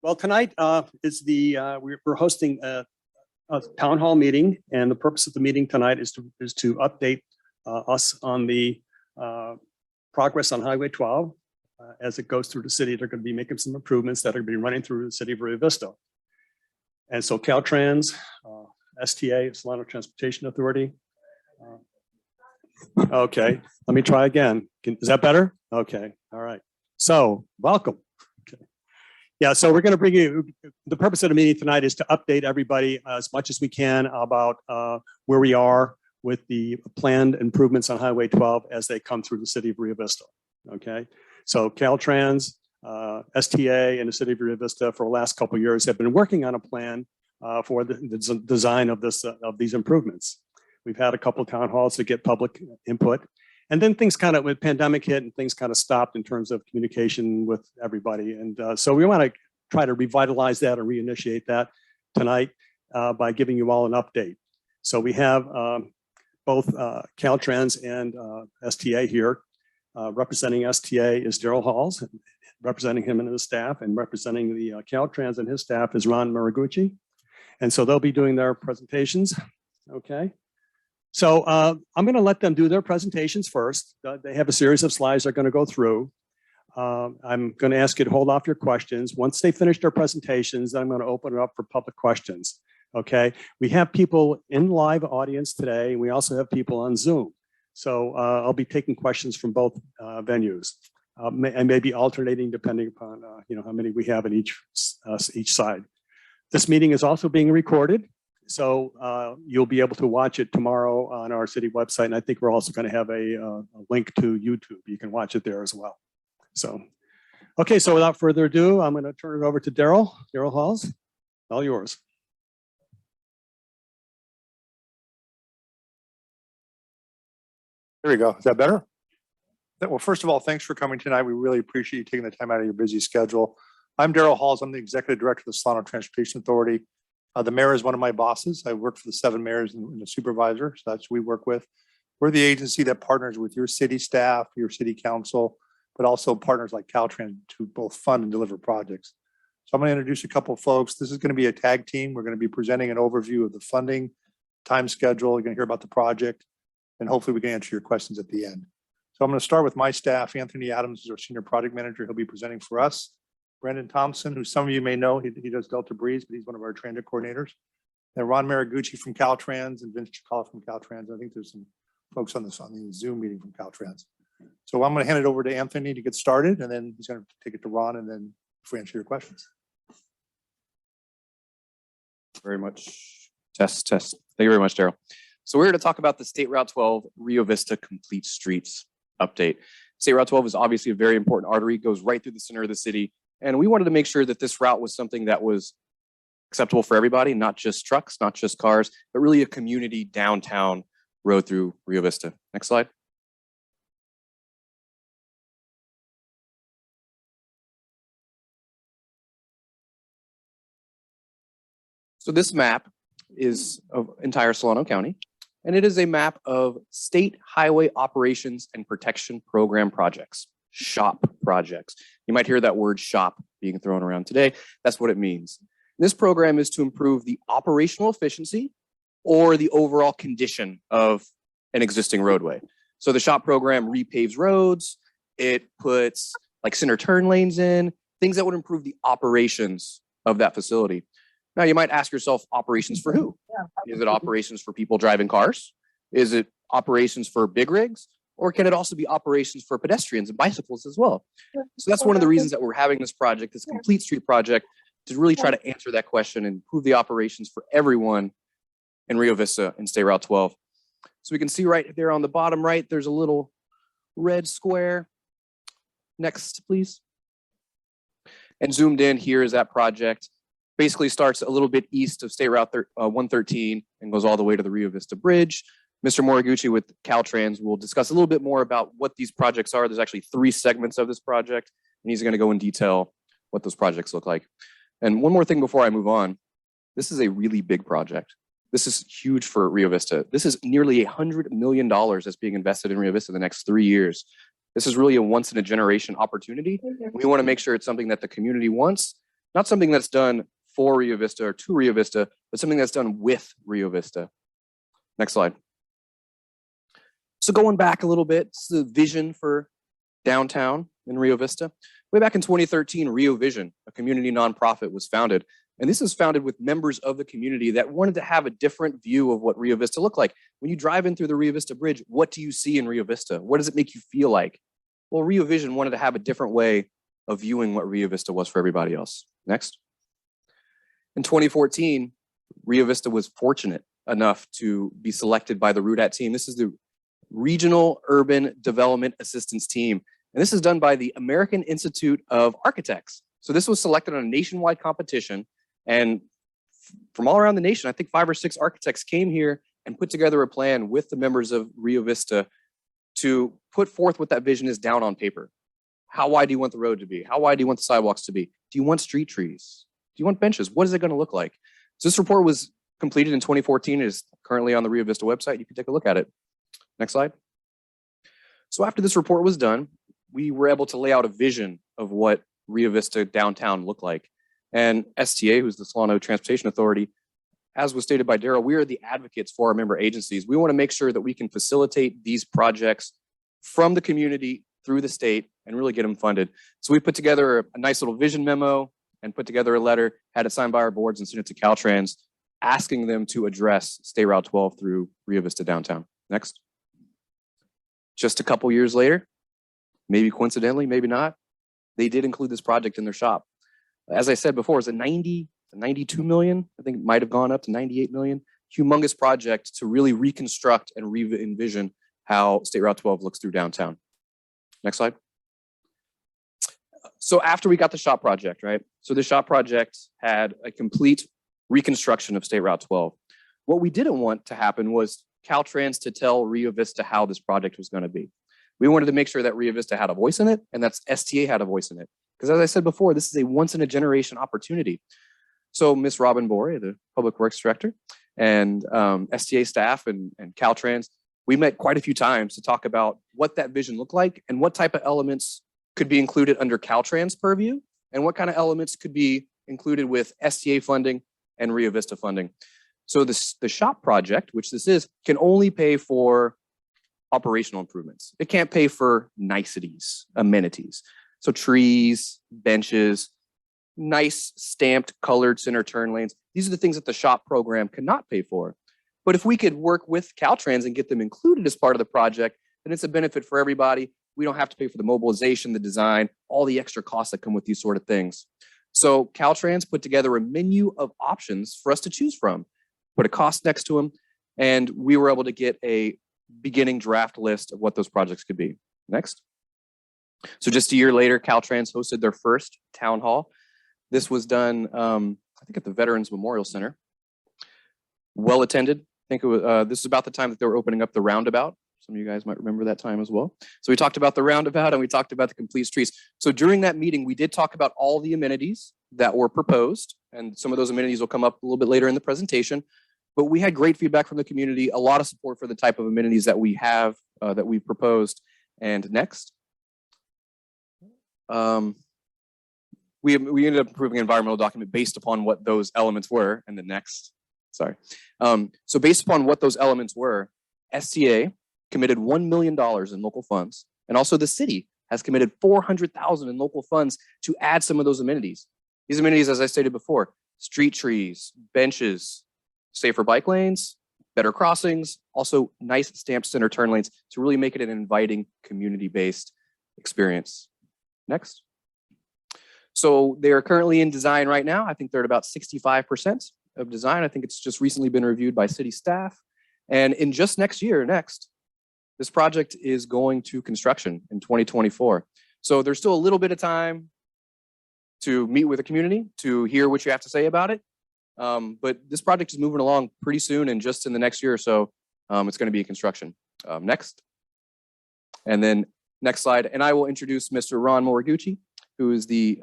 Well, tonight we're hosting a town hall meeting, and the purpose of the meeting tonight is to update us on the progress on Highway 12 as it goes through the city. They're going to be making some improvements that are going to be running through the city of Rio Vista. And so Caltrans, STA, Solano Transportation Authority. Okay, let me try again. Is that better? Okay, all right. So welcome. Okay. Yeah, so we're going to bring you, the purpose of the meeting tonight is to update everybody as much as we can about where we are with the planned improvements on Highway 12 as they come through the city of Rio Vista. Okay, so Caltrans, STA, and the city of Rio Vista for the last couple of years have been working on a plan for the design of these improvements. We've had a couple of town halls to get public input, and then things kind of, with pandemic hit and things kind of stopped in terms of communication with everybody. And so we want to try to revitalize that or reinitiate that tonight by giving you all an update. So we have both Caltrans and STA here. Representing STA is Daryl Halls, representing him and his staff, and representing the Caltrans and his staff is Ron Marigucci. And so they'll be doing their presentations. Okay. So I'm going to let them do their presentations first. They have a series of slides they're going to go through. I'm going to ask you to hold off your questions. Once they finish their presentations, I'm going to open it up for public questions. Okay. We have people in live audience today, and we also have people on Zoom. So I'll be taking questions from both venues, and maybe alternating depending upon how many we have in each side. This meeting is also being recorded, so you'll be able to watch it tomorrow on our city website. And I think we're also going to have a link to YouTube. You can watch it there as well. So, okay, so without further ado, I'm going to turn it over to Daryl Halls. All yours. There we go. Is that better? Well, first of all, thanks for coming tonight. We really appreciate you taking the time out of your busy schedule. I'm Daryl Halls. I'm the executive director of the Solano Transportation Authority. The mayor is one of my bosses. I work for the 7 mayors and the supervisor. So that's who we work with. We're the agency that partners with your city staff, your city council, but also partners like Caltrans to both fund and deliver projects. So I'm going to introduce a couple of folks. This is going to be a tag team. We're going to be presenting an overview of the funding, time schedule. You're going to hear about the project, and hopefully we can answer your questions at the end. So I'm going to start with my staff. Anthony Adams is our senior project manager. He'll be presenting for us. Brandon Thompson, who some of you may know, he does Delta Breeze, but he's one of our transit coordinators. And Ron Marigucci from Caltrans and Vince Chicala from Caltrans. I think there's some folks on the Zoom meeting from Caltrans. So I'm going to hand it over to Anthony to get started, and then he's going to take it to Ron, and then for answer your questions. Very much. Test. Thank you very much, Daryl. So we're here to talk about the State Route 12 Rio Vista Complete Streets update. State Route 12 is obviously a very important artery, goes right through the center of the city. And we wanted to make sure that this route was something that was acceptable for everybody, not just trucks, not just cars, but really a community downtown road through Rio Vista. Next slide. So this map is of entire Solano County, and it is a map of state highway operations and protection program projects, SHOP projects. You might hear that word SHOP being thrown around today. That's what it means. This program is to improve the operational efficiency or the overall condition of an existing roadway. So the SHOP program repaves roads, it puts like center turn lanes in, things that would improve the operations of that facility. Now you might ask yourself, operations for who? Is it operations for people driving cars? Is it operations for big rigs? Or can it also be operations for pedestrians and bicycles as well? So that's one of the reasons that we're having this project, this Complete Street project, to really try to answer that question and improve the operations for everyone in Rio Vista and State Route 12. So we can see right there on the bottom right, there's a little red square. Next, please. And zoomed in, here is that project. Basically starts a little bit east of State Route 113 and goes all the way to the Rio Vista Bridge. Mr. Marigucci with Caltrans will discuss a little bit more about what these projects are. There's actually 3 segments of this project, and he's going to go in detail what those projects look like. And one more thing before I move on, this is a really big project. This is huge for Rio Vista. This is nearly $100 million that's being invested in Rio Vista in the next 3 years. This is really a once in a generation opportunity. We want to make sure it's something that the community wants Not something that's done for Rio Vista or to Rio Vista, but something that's done with Rio Vista. Next slide. So going back a little bit, this is the vision for downtown in Rio Vista. Way back in 2013, Rio Vision, a community nonprofit, was founded. And this was founded with members of the community that wanted to have a different view of what Rio Vista looked like. When you drive in through the Rio Vista Bridge, what do you see in Rio Vista? What does it make you feel like? Well, Rio Vision wanted to have a different way of viewing what Rio Vista was for everybody else. Next. In 2014, Rio Vista was fortunate enough to be selected by the RUDAT team. This is the Regional Urban Development Assistance Team. And this is done by the American Institute of Architects. So this was selected on a nationwide competition. And from all around the nation, I think 5 or 6 architects came here and put together a plan with the members of Rio Vista to put forth what that vision is down on paper. How wide do you want the road to be? How wide do you want the sidewalks to be? Do you want street trees? Do you want benches? What is it going to look like? So this report was completed in 2014. It is currently on the Rio Vista website. You can take a look at it. Next slide. So after this report was done, we were able to lay out a vision of what Rio Vista downtown looked like. And STA, who's the Solano Transportation Authority, as was stated by Daryl, we are the advocates for our member agencies. We want to make sure that we can facilitate these projects from the community through the state and really get them funded. So we put together a nice little vision memo and put together a letter, had it signed by our boards and sent it to Caltrans, asking them to address State Route 12 through Rio Vista downtown. Next. Just a couple years later, maybe coincidentally, maybe not, they did include this project in their shop. As I said before, it's a 92 million, I think it might have gone up to 98 million, humongous project to really reconstruct and re-envision how State Route 12 looks through downtown. Next slide. So after we got the shop project, right? So the shop project had a complete reconstruction of State Route 12. What we didn't want to happen was Caltrans to tell Rio Vista how this project was going to be. We wanted to make sure that Rio Vista had a voice in it and that STA had a voice in it. Because as I said before, this is a once in a generation opportunity. So Ms. Robin Borey, the Public Works Director, and STA staff and Caltrans, we met quite a few times to talk about what that vision looked like and what type of elements could be included under Caltrans purview and what kind of elements could be included with STA funding and Rio Vista funding. So the shop project, which this is, can only pay for operational improvements. It can't pay for niceties, amenities. So trees, benches, nice stamped colored center turn lanes. These are the things that the shop program cannot pay for. But if we could work with Caltrans and get them included as part of the project, then it's a benefit for everybody. We don't have to pay for the mobilization, the design, all the extra costs that come with these sort of things. So Caltrans put together a menu of options for us to choose from, put a cost next to them, and we were able to get a beginning draft list of what those projects could be. Next. So just a year later, Caltrans hosted their first town hall. This was done, I think, at the Veterans Memorial Center. Well attended. I think it was, this is about the time that they were opening up the roundabout. Some of you guys might remember that time as well. So we talked about the roundabout and we talked about the complete streets. So during that meeting, we did talk about all the amenities that were proposed, and some of those amenities will come up a little bit later in the presentation. But we had great feedback from the community, a lot of support for the type of amenities that we have, that we proposed. And next. We ended up approving an environmental document based upon what those elements were. And the next, sorry. So based upon what those elements were, STA committed $1 million in local funds. And also the city has committed $400,000 in local funds to add some of those amenities. These amenities, as I stated before, street trees, benches, safer bike lanes, better crossings, also nice stamped center turn lanes to really make it an inviting community-based experience. Next. So they are currently in design right now. I think they're at about 65% of design. I think it's just recently been reviewed by city staff. And in just next year, this project is going to construction in 2024. So there's still a little bit of time to meet with the community, to hear what you have to say about it. But this project is moving along pretty soon, and just in the next year or so, it's going to be in construction. Next. And then next slide. And I will introduce Mr. Ron Moriguchi, who is the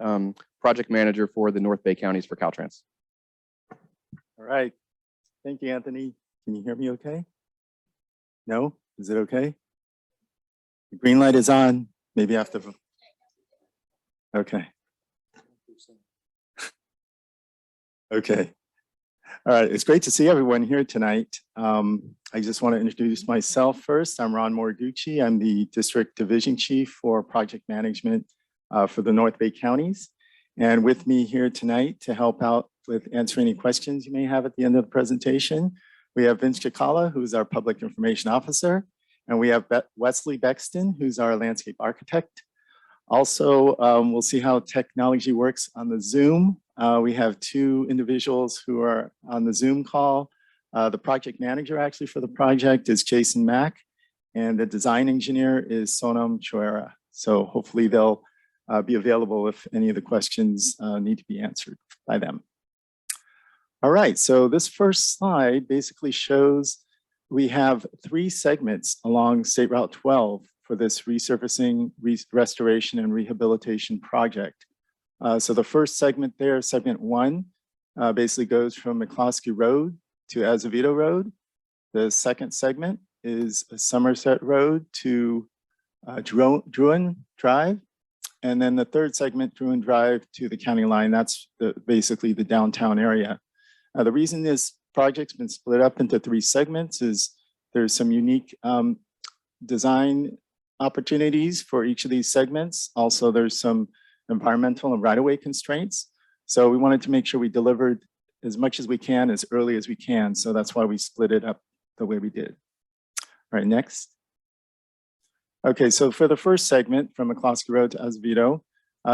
project manager for the North Bay counties for Caltrans. All right. Thank you, Anthony. Can you hear me okay? No? Is it okay? The green light is on. Maybe after. Okay. Okay. All right. It's great to see everyone here tonight. I just want to introduce myself first. I'm Ron Moriguchi. I'm the District Division Chief for Project Management for the North Bay Counties. And with me here tonight to help out with answering any questions you may have at the end of the presentation, we have Vince Chikala, who's our Public Information Officer, and we have Wesley Bexton, who's our Landscape Architect. Also, we'll see how technology works on the Zoom. We have two individuals who are on the Zoom call. The project manager actually for the project is Jason Mack, and the design engineer is Sonam Choera. So hopefully they'll be available if any of the questions need to be answered by them. All right, so this first slide basically shows we have 3 segments along State Route 12 for this resurfacing, restoration, and rehabilitation project. So the first segment there, segment 1, basically goes from McCloskey Road to Azevedo Road. The second segment is Somerset Road to Druin Drive. And then the third segment, Druin Drive to the county line. That's basically the downtown area. The reason this project's been split up into 3 segments is there's some unique design opportunities for each of these segments. Also, there's some environmental and right-of-way constraints. So we wanted to make sure we delivered as much as we can, as early as we can. So that's why we split it up the way we did. All right, next. Okay, so for the first segment from McCloskey Road to Azevedo,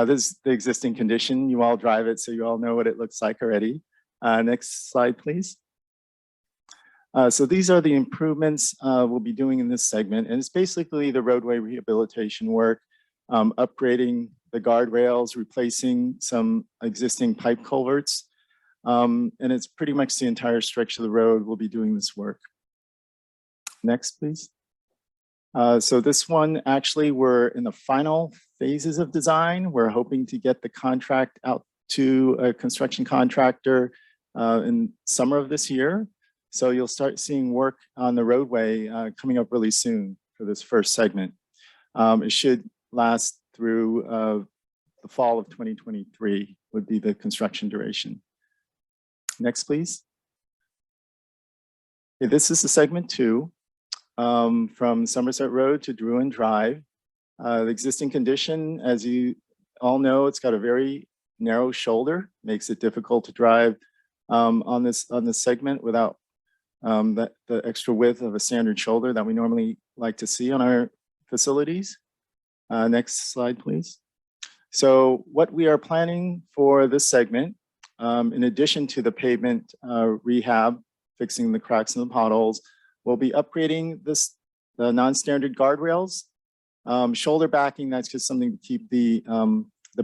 this is the existing condition. You all drive it, so you all know what it looks like already. Next slide, please. So these are the improvements we'll be doing in this segment. And it's basically the roadway rehabilitation work, upgrading the guardrails, replacing some existing pipe culverts. And it's pretty much the entire stretch of the road we'll be doing this work. Next, please. So this one, actually, we're in the final phases of design. We're hoping to get the contract out to a construction contractor in summer of this year. So you'll start seeing work on the roadway coming up really soon for this first segment. It should last through the fall of 2023 would be the construction duration. Next, please. Okay, this is the segment 2 from Somerset Road to Druin Drive. The existing condition, as you all know, it's got a very narrow shoulder, makes it difficult to drive on this segment without the extra width of a standard shoulder that we normally like to see on our facilities. Next slide, please. So what we are planning for this segment, in addition to the pavement rehab, fixing the cracks and the potholes, we'll be upgrading the non-standard guardrails. Shoulder backing, that's just something to keep the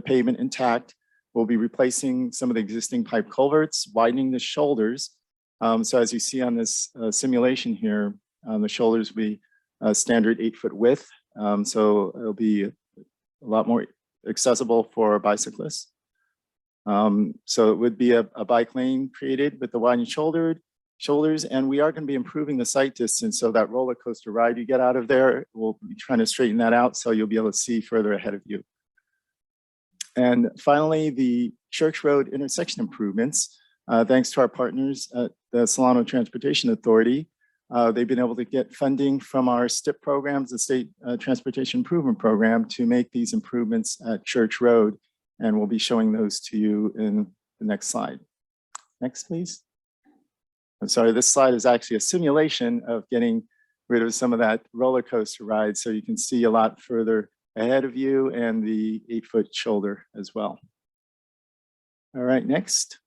pavement intact. We'll be replacing some of the existing pipe culverts, widening the shoulders. So as you see on this simulation here, the shoulders will be a standard 8-foot width. So it'll be a lot more accessible for bicyclists. So it would be a bike lane created with the widened shoulders, and we are going to be improving the sight distance. So that roller coaster ride you get out of there, we'll be trying to straighten that out so you'll be able to see further ahead of you. And finally, the Church Road intersection improvements. Thanks to our partners at the Solano Transportation Authority, they've been able to get funding from our STIP programs, the State Transportation Improvement Program, to make these improvements at Church Road. And we'll be showing those to you in the next slide. Next, please. I'm sorry, this slide is actually a simulation of getting rid of some of that roller coaster ride, so you can see a lot further ahead of you and the 8-foot shoulder as well. All right, next.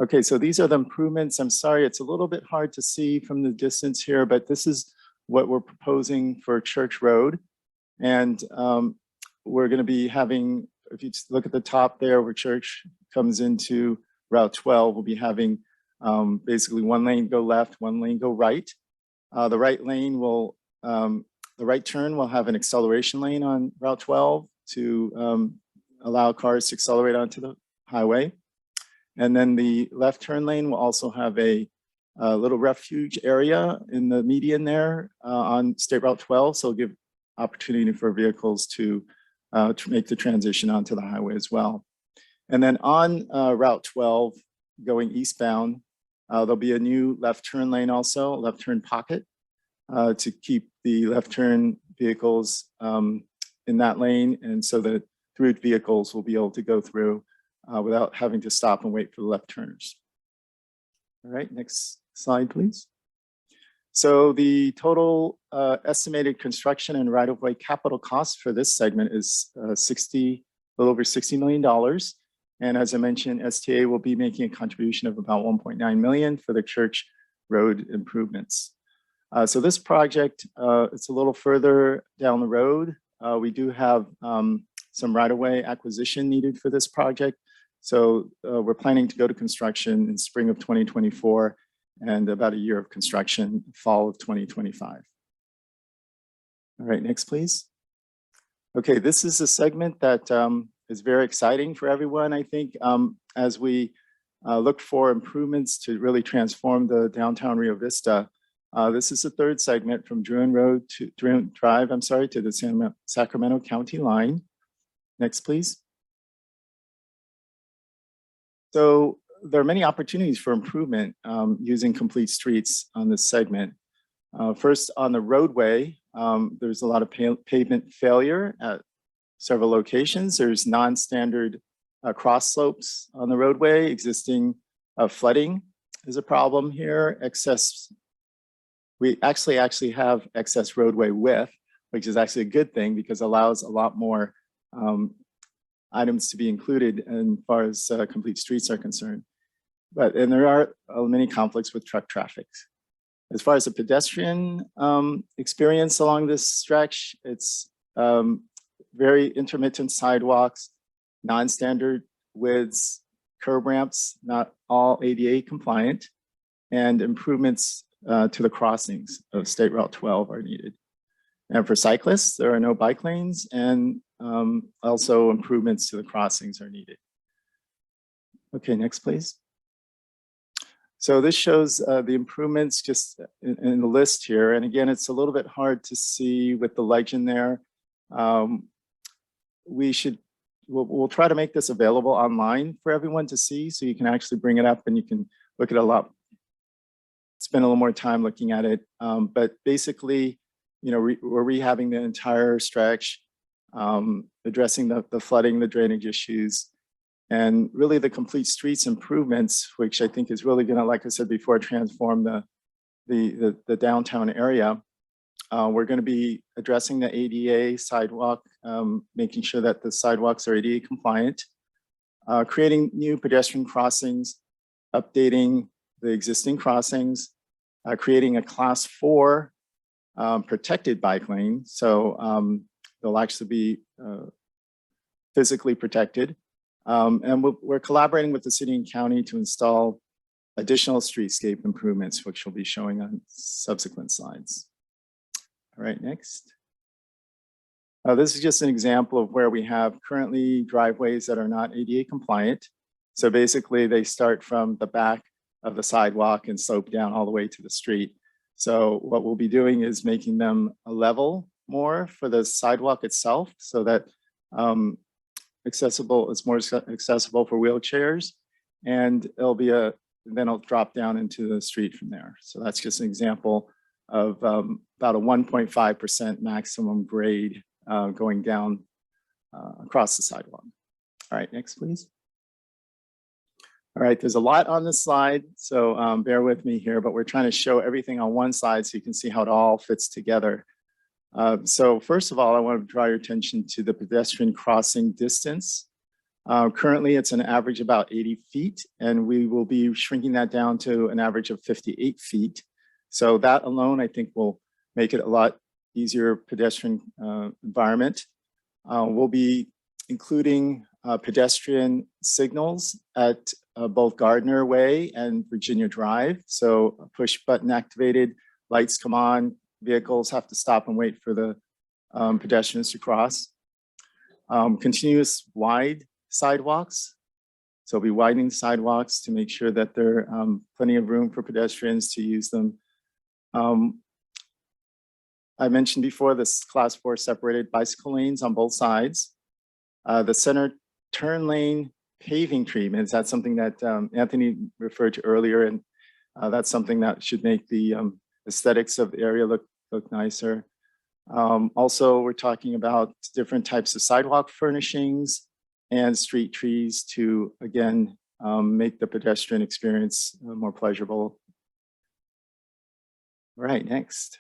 Okay, so these are the improvements. I'm sorry, it's a little bit hard to see from the distance here, but this is what we're proposing for Church Road. And we're going to be having, if you just look at the top there where Church comes into Route 12, we'll be having basically one lane go left, one lane go right. The right lane will, the right turn will have an acceleration lane on Route 12 to allow cars to accelerate onto the highway. And then the left turn lane will also have a little refuge area in the median there on State Route 12. So it'll give opportunity for vehicles to make the transition onto the highway as well. And then on Route 12, going eastbound. There'll be a new left turn lane also, left turn pocket to keep the left turn vehicles in that lane. And so that through vehicles will be able to go through without having to stop and wait for the left turners. All right, next slide, please. So the total estimated construction and right-of-way capital cost for this segment is a little over $60 million. And as I mentioned, STA will be making a contribution of about 1.9 million for the church road improvements. So this project, it's a little further down the road. We do have some right-of-way acquisition needed for this project. So we're planning to go to construction in spring of 2024 and about a year of construction, fall of 2025. All right, next, please. Okay, this is a segment that is very exciting for everyone, I think, as we look for improvements to really transform the downtown Rio Vista. This is the third segment from Druin Drive to the Sacramento County line. Next, please. So there are many opportunities for improvement using complete streets on this segment. First, on the roadway, there's a lot of pavement failure at several locations. There's non-standard cross slopes on the roadway. Existing flooding is a problem here. We actually have excess roadway width, which is actually a good thing because it allows a lot more items to be included as far as complete streets are concerned. And there are many conflicts with truck traffic. As far as the pedestrian experience along this stretch, it's very intermittent sidewalks, non-standard widths, curb ramps, not all ADA compliant, and improvements to the crossings of State Route 12 are needed. And for cyclists, there are no bike lanes, and also improvements to the crossings are needed. Okay, next, please. So this shows the improvements just in the list here. And again, it's a little bit hard to see with the legend there. We'll try to make this available online for everyone to see, so you can actually bring it up and you can look at a lot, spend a little more time looking at it. But basically, we're rehabbing the entire stretch, addressing the flooding, the drainage issues, and really the complete streets improvements, which I think is really gonna, like I said before, transform the downtown area. We're gonna be addressing the ADA sidewalk, making sure that the sidewalks are ADA compliant, creating new pedestrian crossings, updating the existing crossings, creating a class 4 protected bike lane. So they'll actually be physically protected. And we're collaborating with the city and county to install additional streetscape improvements, which we'll be showing on subsequent slides. All right, next. This is just an example of where we have currently driveways that are not ADA compliant. So basically they start from the back of the sidewalk and slope down all the way to the street. So what we'll be doing is making them a level more for the sidewalk itself, so that it's more accessible for wheelchairs, and then it'll drop down into the street from there. So that's just an example of about a 1.5% maximum grade going down across the sidewalk. All right, next, please. All right, there's a lot on this slide, so bear with me here, but we're trying to show everything on one slide so you can see how it all fits together. So first of all, I want to draw your attention to the pedestrian crossing distance. Currently, it's an average about 80 feet, and we will be shrinking that down to an average of 58 feet. So that alone, I think, will make it a lot easier pedestrian environment. We'll be including pedestrian signals at both Gardner Way and Virginia Drive. So push button activated, lights come on, vehicles have to stop and wait for the pedestrians to cross. Continuous wide sidewalks. So we'll be widening sidewalks to make sure that there are plenty of room for pedestrians to use them. I mentioned before this class 4 separated bicycle lanes on both sides. The center turn lane paving treatments. That's something that Anthony referred to earlier, and that's something that should make the aesthetics of the area look nicer. Also, we're talking about different types of sidewalk furnishings and street trees to, again, make the pedestrian experience more pleasurable. All right, next.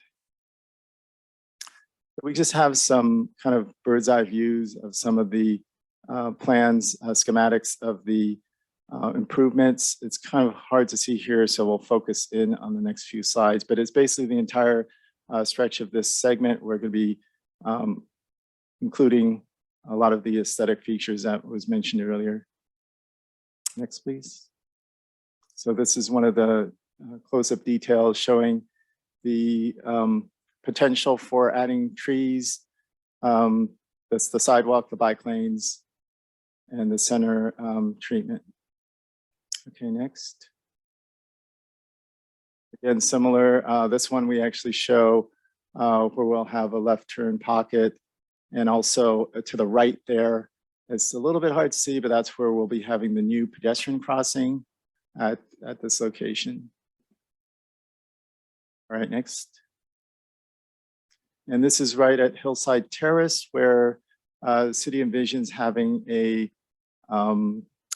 We just have some kind of bird's eye views of some of the plans, schematics of the improvements. It's kind of hard to see here, so we'll focus in on the next few slides, but it's basically the entire stretch of this segment. We're going to be including a lot of the aesthetic features that was mentioned earlier. Next, please. So this is one of the close-up details showing the potential for adding trees. That's the sidewalk, the bike lanes, and the center treatment. Okay, next. Again, similar, this one we actually show where we'll have a left turn pocket, and also to the right there, it's a little bit hard to see, but that's where we'll be having the new pedestrian crossing at this location. All right, next. And this is right at Hillside Terrace, where the city envisions having a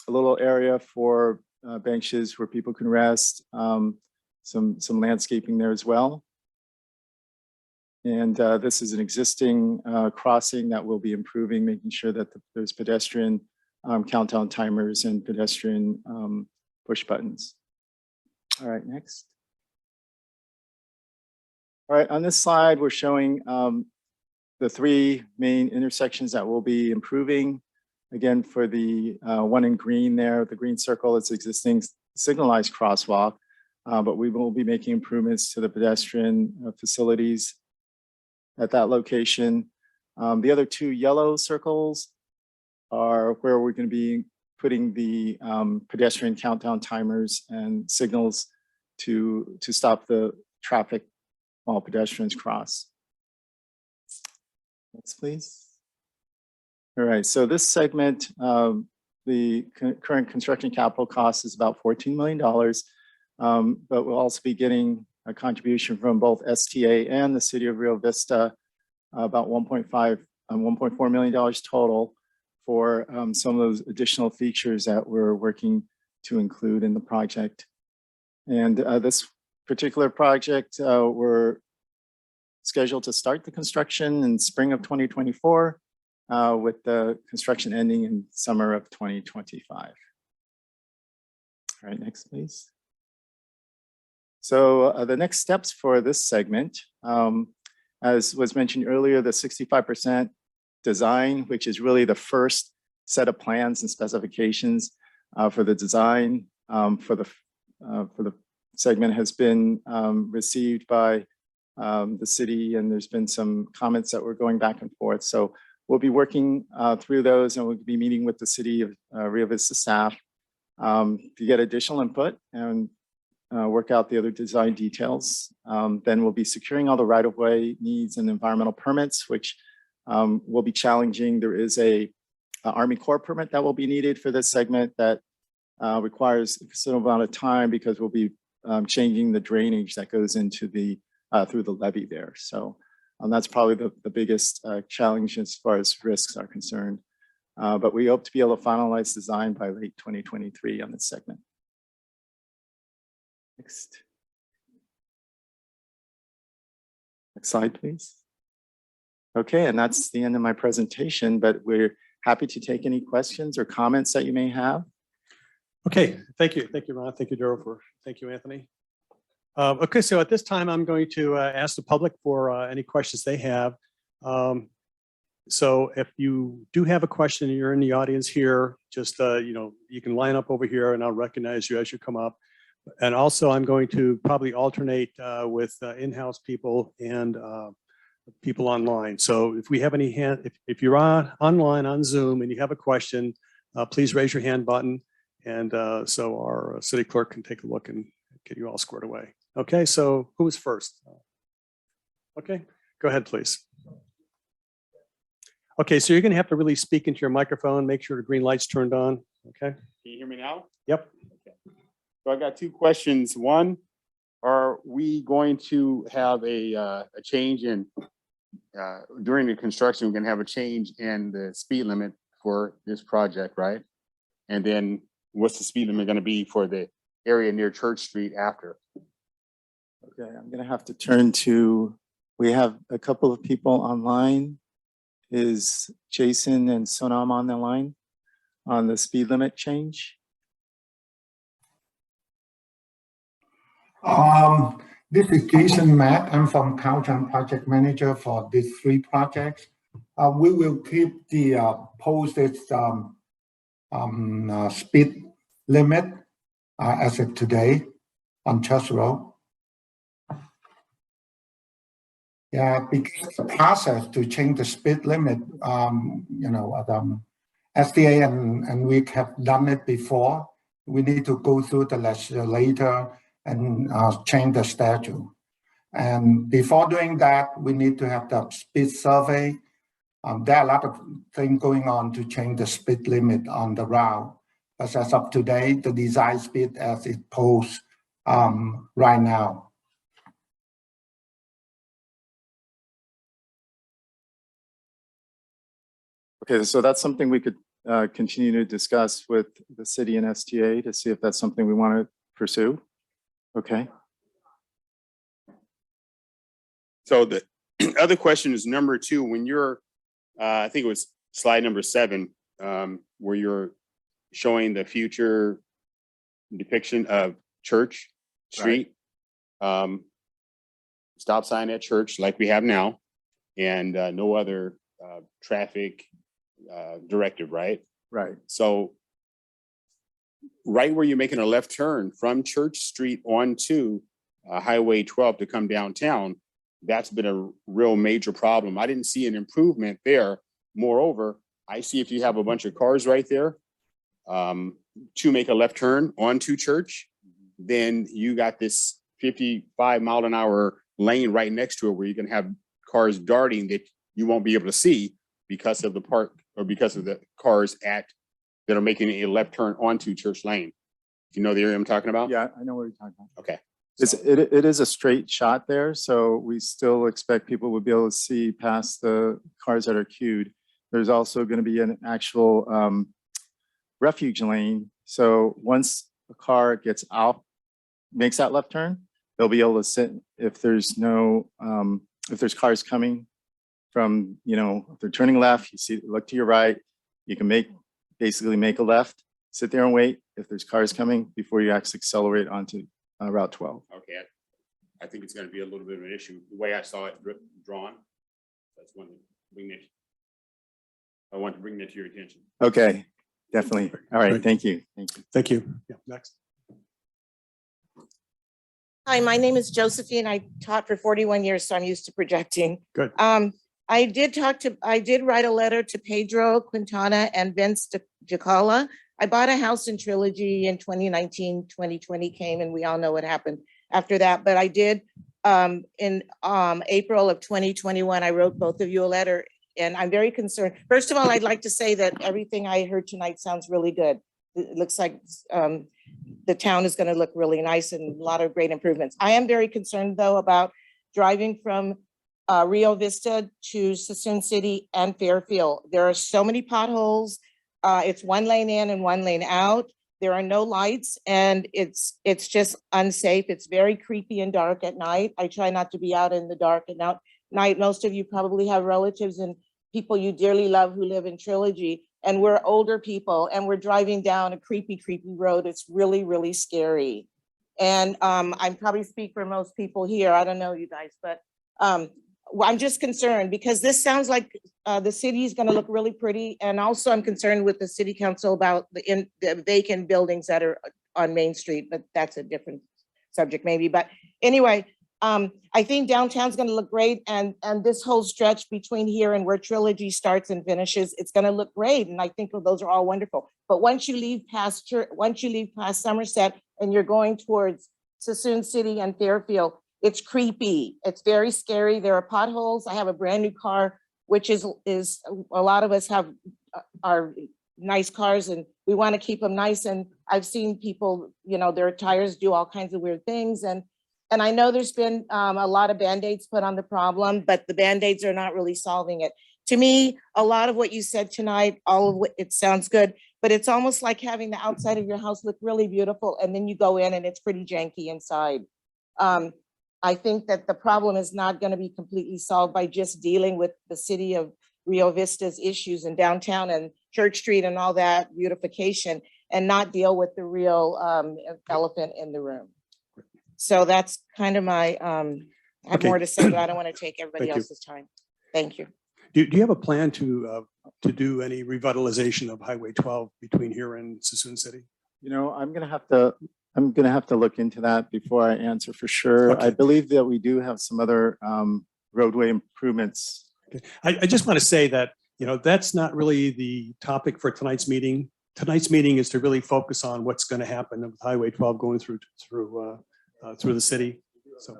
little area for benches where people can rest, some landscaping there as well. And this is an existing crossing that we'll be improving, making sure that there's pedestrian countdown timers and pedestrian push buttons. All right, next. All right, on this slide, we're showing the three main intersections that we'll be improving. Again, for the one in green there, the green circle, it's existing signalized crosswalk, but we will be making improvements to the pedestrian facilities at that location. The other two yellow circles are where we're going to be putting the pedestrian countdown timers and signals to stop the traffic while pedestrians cross. Next, please. All right, so this segment, the current construction capital cost is about $14 million, but we'll also be getting a contribution from both STA and the city of Rio Vista, about $1.4 million total for some of those additional features that we're working to include in the project. And this particular project, we're scheduled to start the construction in spring of 2024, with the construction ending in summer of 2025. All right, next, please. So the next steps for this segment, as was mentioned earlier, the 65% design, which is really the first set of plans and specifications for the design for the segment, has been received by the city, and there's been some comments that we're going back and forth. So we'll be working through those, and we'll be meeting with the city of Rio Vista staff to get additional input and work out the other design details. Then we'll be securing all the right-of-way needs and environmental permits, which will be challenging. There is a Army Corps permit that will be needed for this segment that requires a considerable amount of time, because we'll be changing the drainage that goes into the through the levee there. So that's probably the biggest challenge as far as risks are concerned. But we hope to be able to finalize design by late 2023 on this segment. Next. Next slide, please. Okay, and that's the end of my presentation, but we're happy to take any questions or comments that you may have. Okay, thank you. Thank you, Ron. Thank you, Daryl, thank you, Anthony. Okay, so at this time, I'm going to ask the public for any questions they have. So if you do have a question and you're in the audience here, just, you can line up over here and I'll recognize you as you come up. And also I'm going to probably alternate with in-house people and people online. So if we have any if you're online on Zoom and you have a question, please raise your hand button. And so our city clerk can take a look and get you all squared away. Okay, so who was first? Okay, go ahead, please. Okay, so you're gonna have to really speak into your microphone, make sure the green light's turned on. Okay, Can you hear me now? yep. So I got two questions. One, are we going to have a change in, during the construction, we're gonna have a change in the speed limit for this project, right? And then what's the speed limit gonna be for the area near Church Street after? Okay, I'm gonna have to turn to, we have a couple of people online. Is Jason and Sonam on the line on the speed limit change? This is Jason Matt. I'm from Caltrans project manager for these three projects. We will keep the posted speed limit as of today on Church Road. Yeah, because the process to change the speed limit, SDA and we have done it before. We need to go through the legislator and change the statute. And before doing that, we need to have the speed survey. There are a lot of things going on to change the speed limit on the route. But as of today, the design speed as it posed right now. Okay, so that's something we could continue to discuss with the city and STA to see if that's something we want to pursue. Okay. So the other question is number two, when you're, I think it was slide number 7, where you're showing the future depiction of Church Street. Stop sign at Church like we have now, and no other traffic directive, right? Right. So right where you're making a left turn from Church Street onto Highway 12 to come downtown, that's been a real major problem. I didn't see an improvement there. Moreover, I see if you have a bunch of cars right there to make a left turn onto Church, then you got this 55-mile-an-hour lane right next to it where you can have cars darting that you won't be able to see because of the park or because of the cars that are making a left turn onto Church Lane. Do you know the area I'm talking about? Yeah, I know what you're talking about. Okay. It is a straight shot there, so we still expect people would be able to see past the cars that are queued. There's also going to be an actual refuge lane. So once a car gets out, makes that left turn, they'll be able to sit if there's no, if there's cars coming from, if they're turning left, you see, look to your right, you can basically make a left, sit there and wait if there's cars coming before you actually accelerate onto Route 12. Okay. I think it's going to be a little bit of an issue. The way I saw it drawn, that's one thing that I want to bring that to your attention. Okay, definitely. All right, Great. thank you. Thank you. Thank you. Yeah, next. Hi, my name is Josephine. I taught for 41 years, so I'm used to projecting. Good. I did write a letter to Pedro Quintana and Vince DeCala. I bought a house in Trilogy in 2019, 2020 came, and we all know what happened after that. But I did, in April of 2021, I wrote both of you a letter, and I'm very concerned. First of all, I'd like to say that everything I heard tonight sounds really good. It looks like the town is going to look really nice and a lot of great improvements. I am very concerned, though, about driving from Rio Vista to Sassoon City and Fairfield. There are so many potholes. It's one lane in and one lane out. There are no lights, and it's just unsafe. It's very creepy and dark at night. I try not to be out in the dark at night. Most of you probably have relatives and people you dearly love who live in Trilogy, and we're older people, and we're driving down a creepy road. It's really, really scary. And I probably speak for most people here. I don't know you guys, but I'm just concerned because this sounds like the city is going to look really pretty. And also I'm concerned with the city council about the vacant buildings that are on Main Street, but that's a different subject maybe. But anyway, I think downtown's going to look great. And this whole stretch between here and where Trilogy starts and finishes, it's going to look great. And I think those are all wonderful. But once you leave past Somerset and you're going towards Sassoon City and Fairfield, it's creepy. It's very scary. There are potholes. I have a brand new car, which is a lot of us have our nice cars, and we want to keep them nice. And I've seen people, you know, their tires do all kinds of weird things. And I know there's been a lot of Band-Aids put on the problem, but the Band-Aids are not really solving it. To me, a lot of what you said tonight, all of it sounds good, but it's almost like having the outside of your house look really beautiful, and then you go in and it's pretty janky inside. I think that the problem is not going to be completely solved by just dealing with the city of Rio Vista's issues in downtown and Church Street and all that beautification, and not deal with the real elephant in the room. So that's kind of my, I have Okay. more to say, but I don't want to take everybody Thank you. else's time. Thank you. Do you have a plan to do any revitalization of Highway 12 between here and Suisun City? You know, I'm gonna have to look into that before I answer for sure. Okay. I believe that we do have some other roadway improvements. Okay. I just want to say that, you know, that's not really the topic for tonight's meeting. Tonight's meeting is to really focus on what's going to happen with Highway 12 going through the city. So,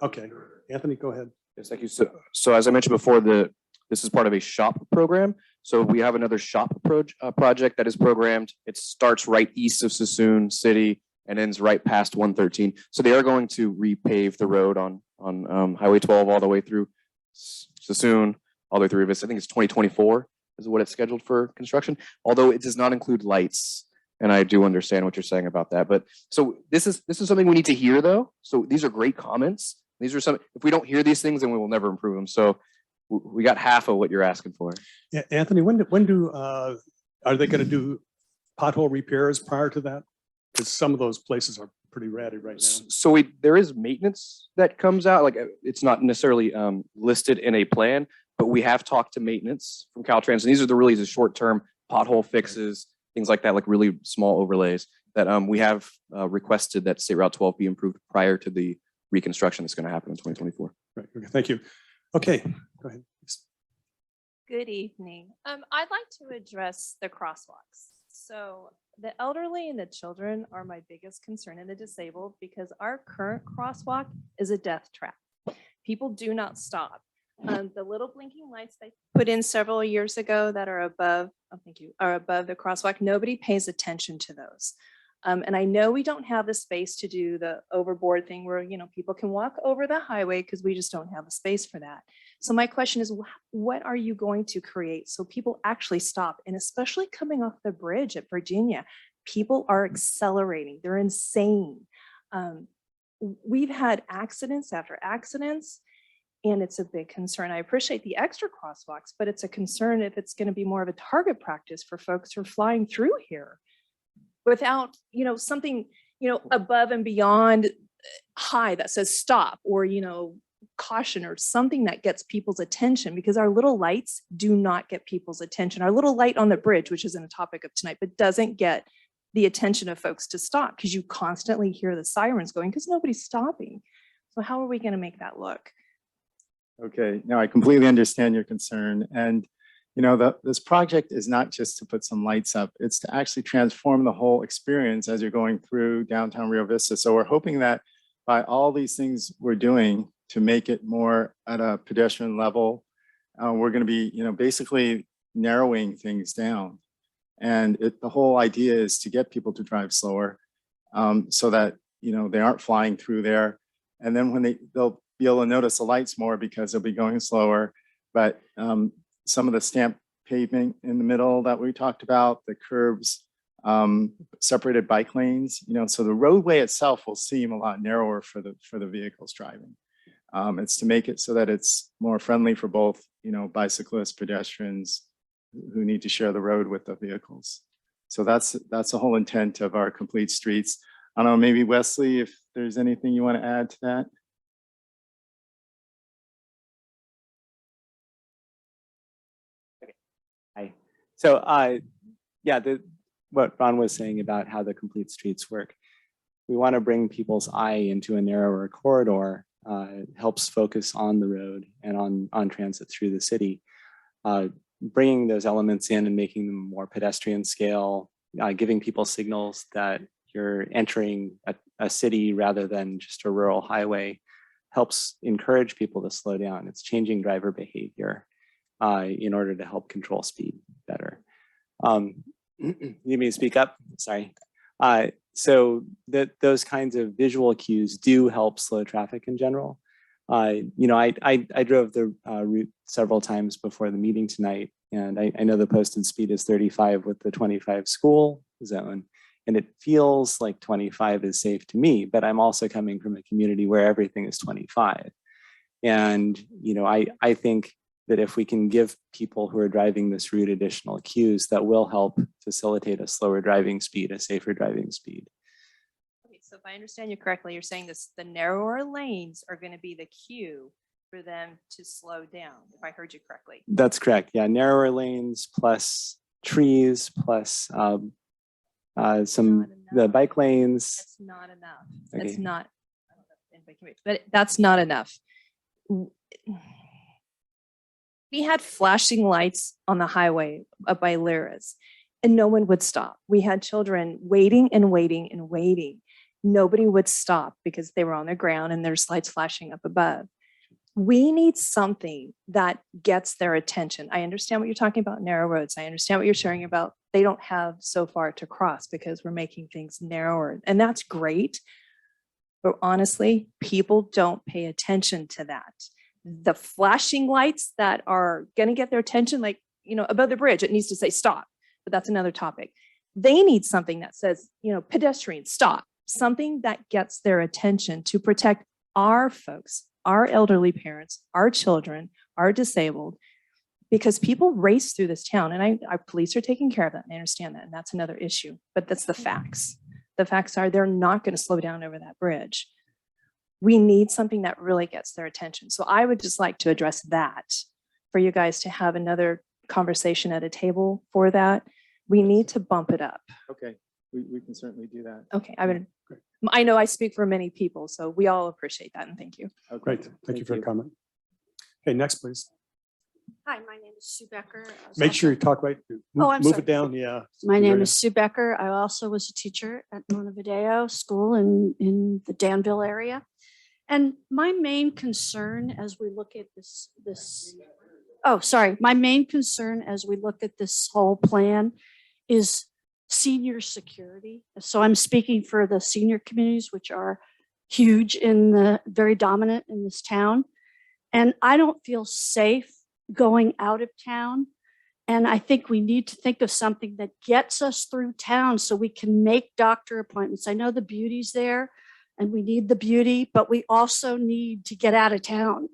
okay, Anthony, go ahead. Yes, thank you. So as I mentioned before, this is part of a SHOP program. So we have another SHOP project that is programmed. It starts right east of Suisun City and ends right past 113. So they are going to repave the road on Highway 12 all the way through Suisun, all the way through Rio Vista. I think it's 2024 is what it's scheduled for construction, although it does not include lights. And I do understand what you're saying about that. But so this is something we need to hear though. So these are great comments. These are some, if we don't hear these things, then we will never improve them. So we got half of what you're asking for. Yeah, Anthony, are they going to do pothole repairs prior to that? Because some of those places are pretty ratty right now. So there is maintenance that comes out, like it's not necessarily listed in a plan, but we have talked to maintenance from Caltrans, and these are the short-term pothole fixes, things like that, like really small overlays that we have requested that State Route 12 be improved prior to the reconstruction that's going to happen in 2024. Right. Okay, thank you. Okay, go ahead. Good evening. I'd like to address the crosswalks. So the elderly and the children are my biggest concern, and the disabled, because our current crosswalk is a death trap. People do not stop. The little blinking lights they put in several years ago that are above, are above the crosswalk. Nobody pays attention to those. And I know we don't have the space to do the overboard thing where, you know, people can walk over the highway because we just don't have the space for that. So my question is, what are you going to create so people actually stop? And especially coming off the bridge at Virginia, people are accelerating. They're insane. We've had accidents after accidents, and it's a big concern. I appreciate the extra crosswalks, but it's a concern if it's going to be more of a target practice for folks who are flying through here without, you know, something, you know, above and beyond high that says stop, or, you know, caution, or something that gets people's attention, because our little lights do not get people's attention. Our little light on the bridge, which isn't a topic of tonight, but doesn't get the attention of folks to stop, because you constantly hear the sirens going because nobody's stopping. So how are we going to make that look? Okay, now I completely understand your concern. And, you know, this project is not just to put some lights up, it's to actually transform the whole experience as you're going through downtown Rio Vista. So we're hoping that by all these things we're doing to make it more at a pedestrian level, we're going to be, you know, basically narrowing things down. And the whole idea is to get people to drive slower so that, you know, they aren't flying through there. And then when they'll be able to notice the lights more because they'll be going slower. But some of the stamped pavement in the middle that we talked about, the curbs, separated bike lanes, you know, so the roadway itself will seem a lot narrower for the vehicles driving. It's to make it so that it's more friendly for both, you know, bicyclists, pedestrians who need to share the road with the vehicles. So that's the whole intent of our complete streets. I don't know, maybe Wesley, if there's anything you want to add to that. Hi. So yeah, what Ron was saying about how the complete streets work, we want to bring people's eye into a narrower corridor. It helps focus on the road and on transit through the city. Bringing those elements in and making them more pedestrian scale, giving people signals that you're entering a city rather than just a rural highway helps encourage people to slow down. It's changing driver behavior in order to help control speed better. You need me to speak up? Sorry. So those kinds of visual cues do help slow traffic in general. You know, I drove the route several times before the meeting tonight, and I know the posted speed is 35 with the 25 school zone, and it feels like 25 is safe to me, but I'm also coming from a community where everything is 25. And, you know, I think that if we can give people who are driving this route additional cues, that will help facilitate a slower driving speed, a safer driving speed. Okay, so if I understand you correctly, you're saying this, the narrower lanes are going to be the cue for them to slow down, if I heard you correctly. That's correct. Yeah, narrower lanes plus trees plus some the bike lanes. That's not enough. Okay. That's not, I don't know if anybody can read, but that's not enough. We had flashing lights on the highway up by Lyra's, and no one would stop. We had children waiting and waiting and waiting. Nobody would stop because they were on the ground and there's lights flashing up above. We need something that gets their attention. I understand what you're talking about, narrow roads. I understand what you're sharing about they don't have so far to cross because we're making things narrower, and that's great. But honestly, people don't pay attention to that. The flashing lights that are going to get their attention, like, you know, above the bridge, it needs to say stop, but that's another topic. They need something that says, you know, pedestrian, stop, something that gets their attention to protect our folks, our elderly parents, our children, our disabled, because people race through this town, and our police are taking care of that. And I understand that, and that's another issue, but that's the facts. The facts are they're not going to slow down over that bridge. We need something that really gets their attention. So I would just like to address that for you guys to have another conversation at a table for that. We need to bump it up. Okay, we can certainly do that. Okay, I know I speak for many people, so we all appreciate that, and thank you. Okay, Great. Thank you for your comment. Okay, next, please. Hi, my name is Sue Becker. I was Make also- sure you talk right. I'm Move sorry. it down. Yeah. My name Very- is Sue Becker. I also was a teacher at Montevideo School in the Danville area. And my main concern as we look at my main concern as we look at this whole plan is senior security. So I'm speaking for the senior communities, which are huge very dominant in this town. And I don't feel safe going out of town. And I think we need to think of something that gets us through town so we can make doctor appointments. I know the beauty's there and we need the beauty, but we also need to get out of town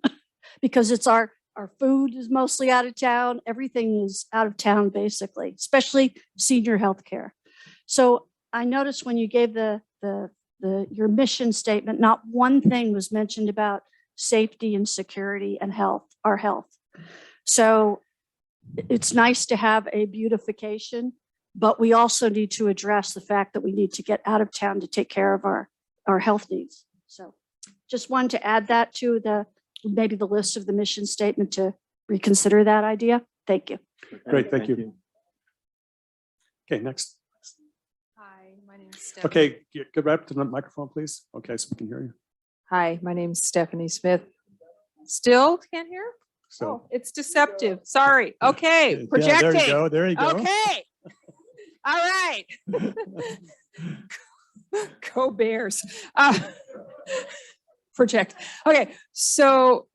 because it's our food is mostly out of town. Everything is out of town, basically, especially senior healthcare. So I noticed when you gave your mission statement, not one thing was mentioned about safety and security and our health. So it's nice to have a beautification, but we also need to address the fact that we need to get out of town to take care of our health needs. So just wanted to add that to maybe the list of the mission statement to reconsider that idea. Thank you. Great, thank you. Okay, next. Hi, my name is Stephanie. Okay, get right up to the microphone, please. Okay, so we can hear you. Hi, my name is Stephanie Smith. Still can't hear? So. Oh, it's deceptive. Sorry. Okay, Yeah, projecting. there you go. There you go. Okay. All right. Go Bears. Project. Okay, so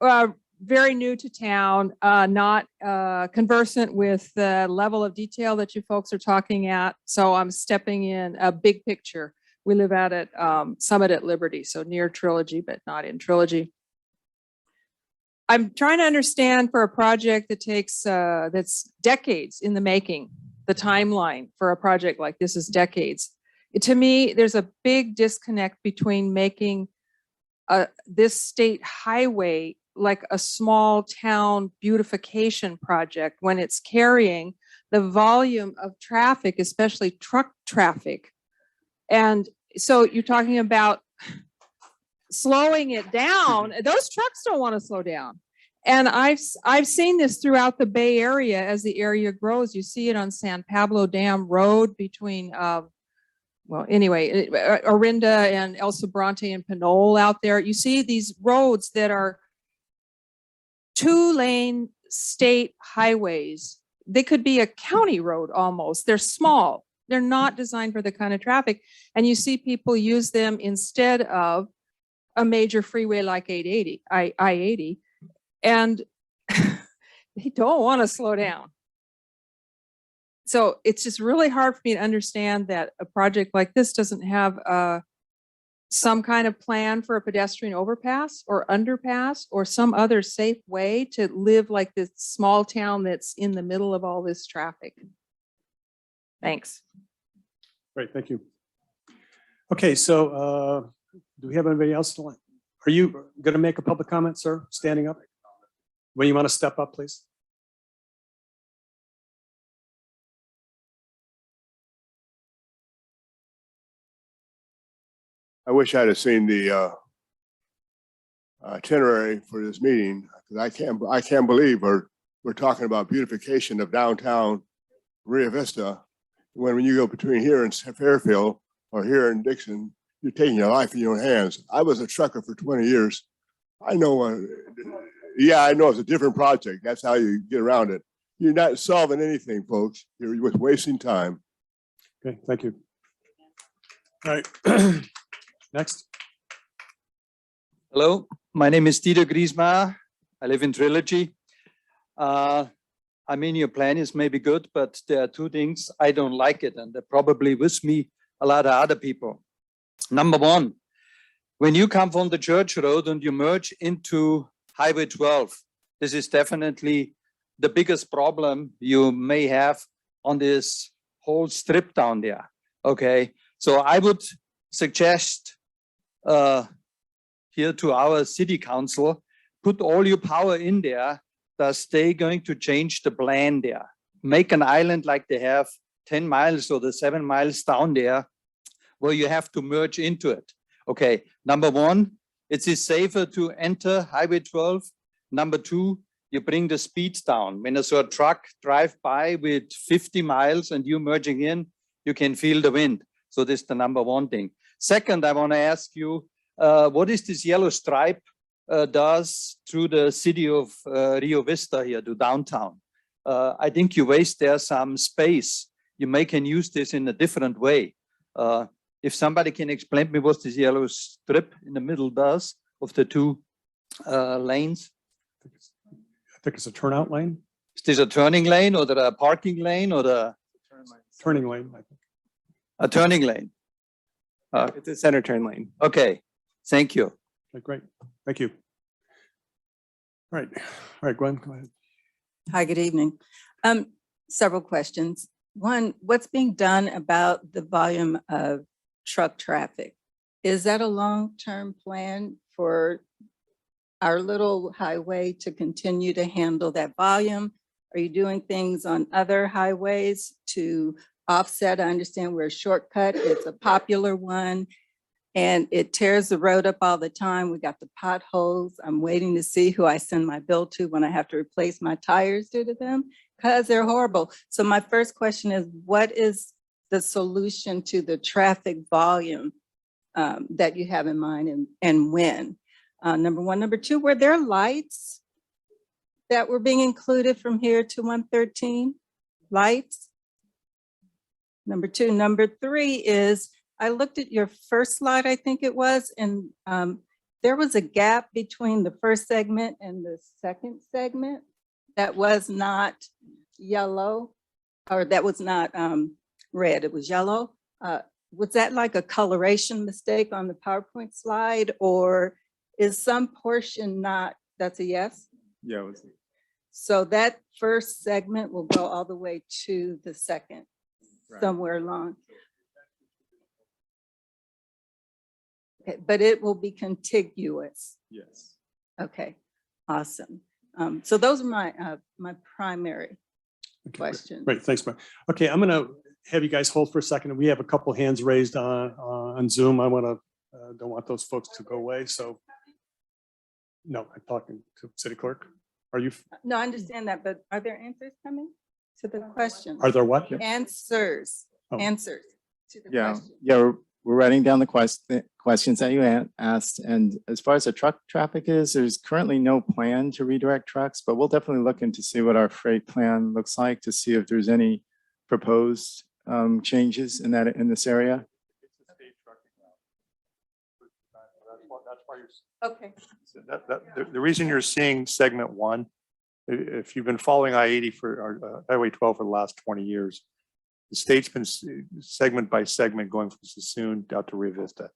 very new to town, not conversant with the level of detail that you folks are talking at. So I'm stepping in a big picture. We live out at Summit at Liberty, so near Trilogy, but not in Trilogy. I'm trying to understand for a project that takes, that's decades in the making, the timeline for a project like this is decades. To me, there's a big disconnect between making this state highway like a small town beautification project when it's carrying the volume of traffic, especially truck traffic. And so you're talking about slowing it down. Those trucks don't want to slow down. And I've seen this throughout the Bay Area as the area grows. You see it on San Pablo Dam Road between, Orinda and El Sobrante and Pinole out there. You see these roads that are 2-lane state highways they could be a county road almost. They're small. They're not designed for the kind of traffic. And you see people use them instead of a major freeway like I-80. And they don't want to slow down. So it's just really hard for me to understand that a project like this doesn't have some kind of plan for a pedestrian overpass or underpass or some other safe way to live like this small town that's in the middle of all this traffic. Thanks. Great, thank you. Okay, so do we have anybody else? Are you going to make a public comment, sir? Standing up? When you want to step up, please. I wish I'd have seen the itinerary for this meeting, because I can't believe we're talking about beautification of downtown Rio Vista when you go between here and Fairfield or here in Dixon, you're taking your life in your own hands. I was a trucker for 20 years. I know, yeah, I know it's a different project. That's how you get around it. You're not solving anything, folks. You're just wasting time. Okay, thank you. All right, next. Hello, my name is Dieter Griesmar. I live in Trilogy. I mean, your plan is maybe good, but there are two things I don't like it, and they're probably with me a lot of other people. Number one, when you come from the Church Road and you merge into Highway 12, this is definitely the biggest problem you may have on this whole strip down there. Okay, so I would suggest here to our city council, put all your power in there. Thus they going to change the plan there. Make an island like they have 10 miles or the 7 miles down there where you have to merge into it. Okay, number one, it is safer to enter Highway 12. Number two, you bring the speeds down. When a truck drive by with 50 miles and you merging in, you can feel the wind. So this is the number one thing. Second, I want to ask you, what is this yellow stripe does through the city of Rio Vista here to downtown? I think you waste there some space. You can use this in a different way. If somebody can explain me what this yellow strip in the middle does of the two lanes. I think it's a turnout lane. Is this a turning lane or a parking lane or the Turning lane, I think. a turning lane? It's a center turn lane. Okay, thank you. Okay, great, thank you. All right, Gwen, go ahead. Hi, good evening. Several questions. One, what's being done about the volume of truck traffic? Is that a long-term plan for our little highway to continue to handle that volume? Are you doing things on other highways to offset? I understand we're a shortcut. It's a popular one and it tears the road up all the time. We got the potholes. I'm waiting to see who I send my bill to when I have to replace my tires due to them because they're horrible. So my first question is, what is the solution to the traffic volume that you have in mind and when? Number one. Number two, were there lights that were being included from here to 113? Lights? Number two. Number three is, I looked at your first slide, I think it was, and there was a gap between the first segment and the second segment that was not yellow, or that was not red, it was yellow. Was that like a coloration mistake on the PowerPoint slide, or is some portion not, that's a yes? Yeah, it was. So that first segment will go all the way to the second, Right. somewhere along. Okay, but it will be contiguous. Yes. Okay, awesome. So those are my my primary Okay, questions. Great, thanks, Gwen. Okay, I'm gonna have you guys hold for a second. We have a couple hands raised on Zoom. I don't want those folks to go away, so. No, I'm talking to City Clerk. Are you, No, I understand that, but are there answers coming to the question? are there what? Answers, Oh. answers to the Yeah, question. yeah. we're writing down the questions that you asked. And as far as the truck traffic is, there's currently no plan to redirect trucks, but we'll definitely look into see what our freight plan looks like to see if there's any proposed changes in this area. That's why you're. Okay. The reason you're seeing segment one, if you've been following I-80 or Highway 12 for the last 20 years, the state's been segment by segment going from Sassoon out to Rio Vista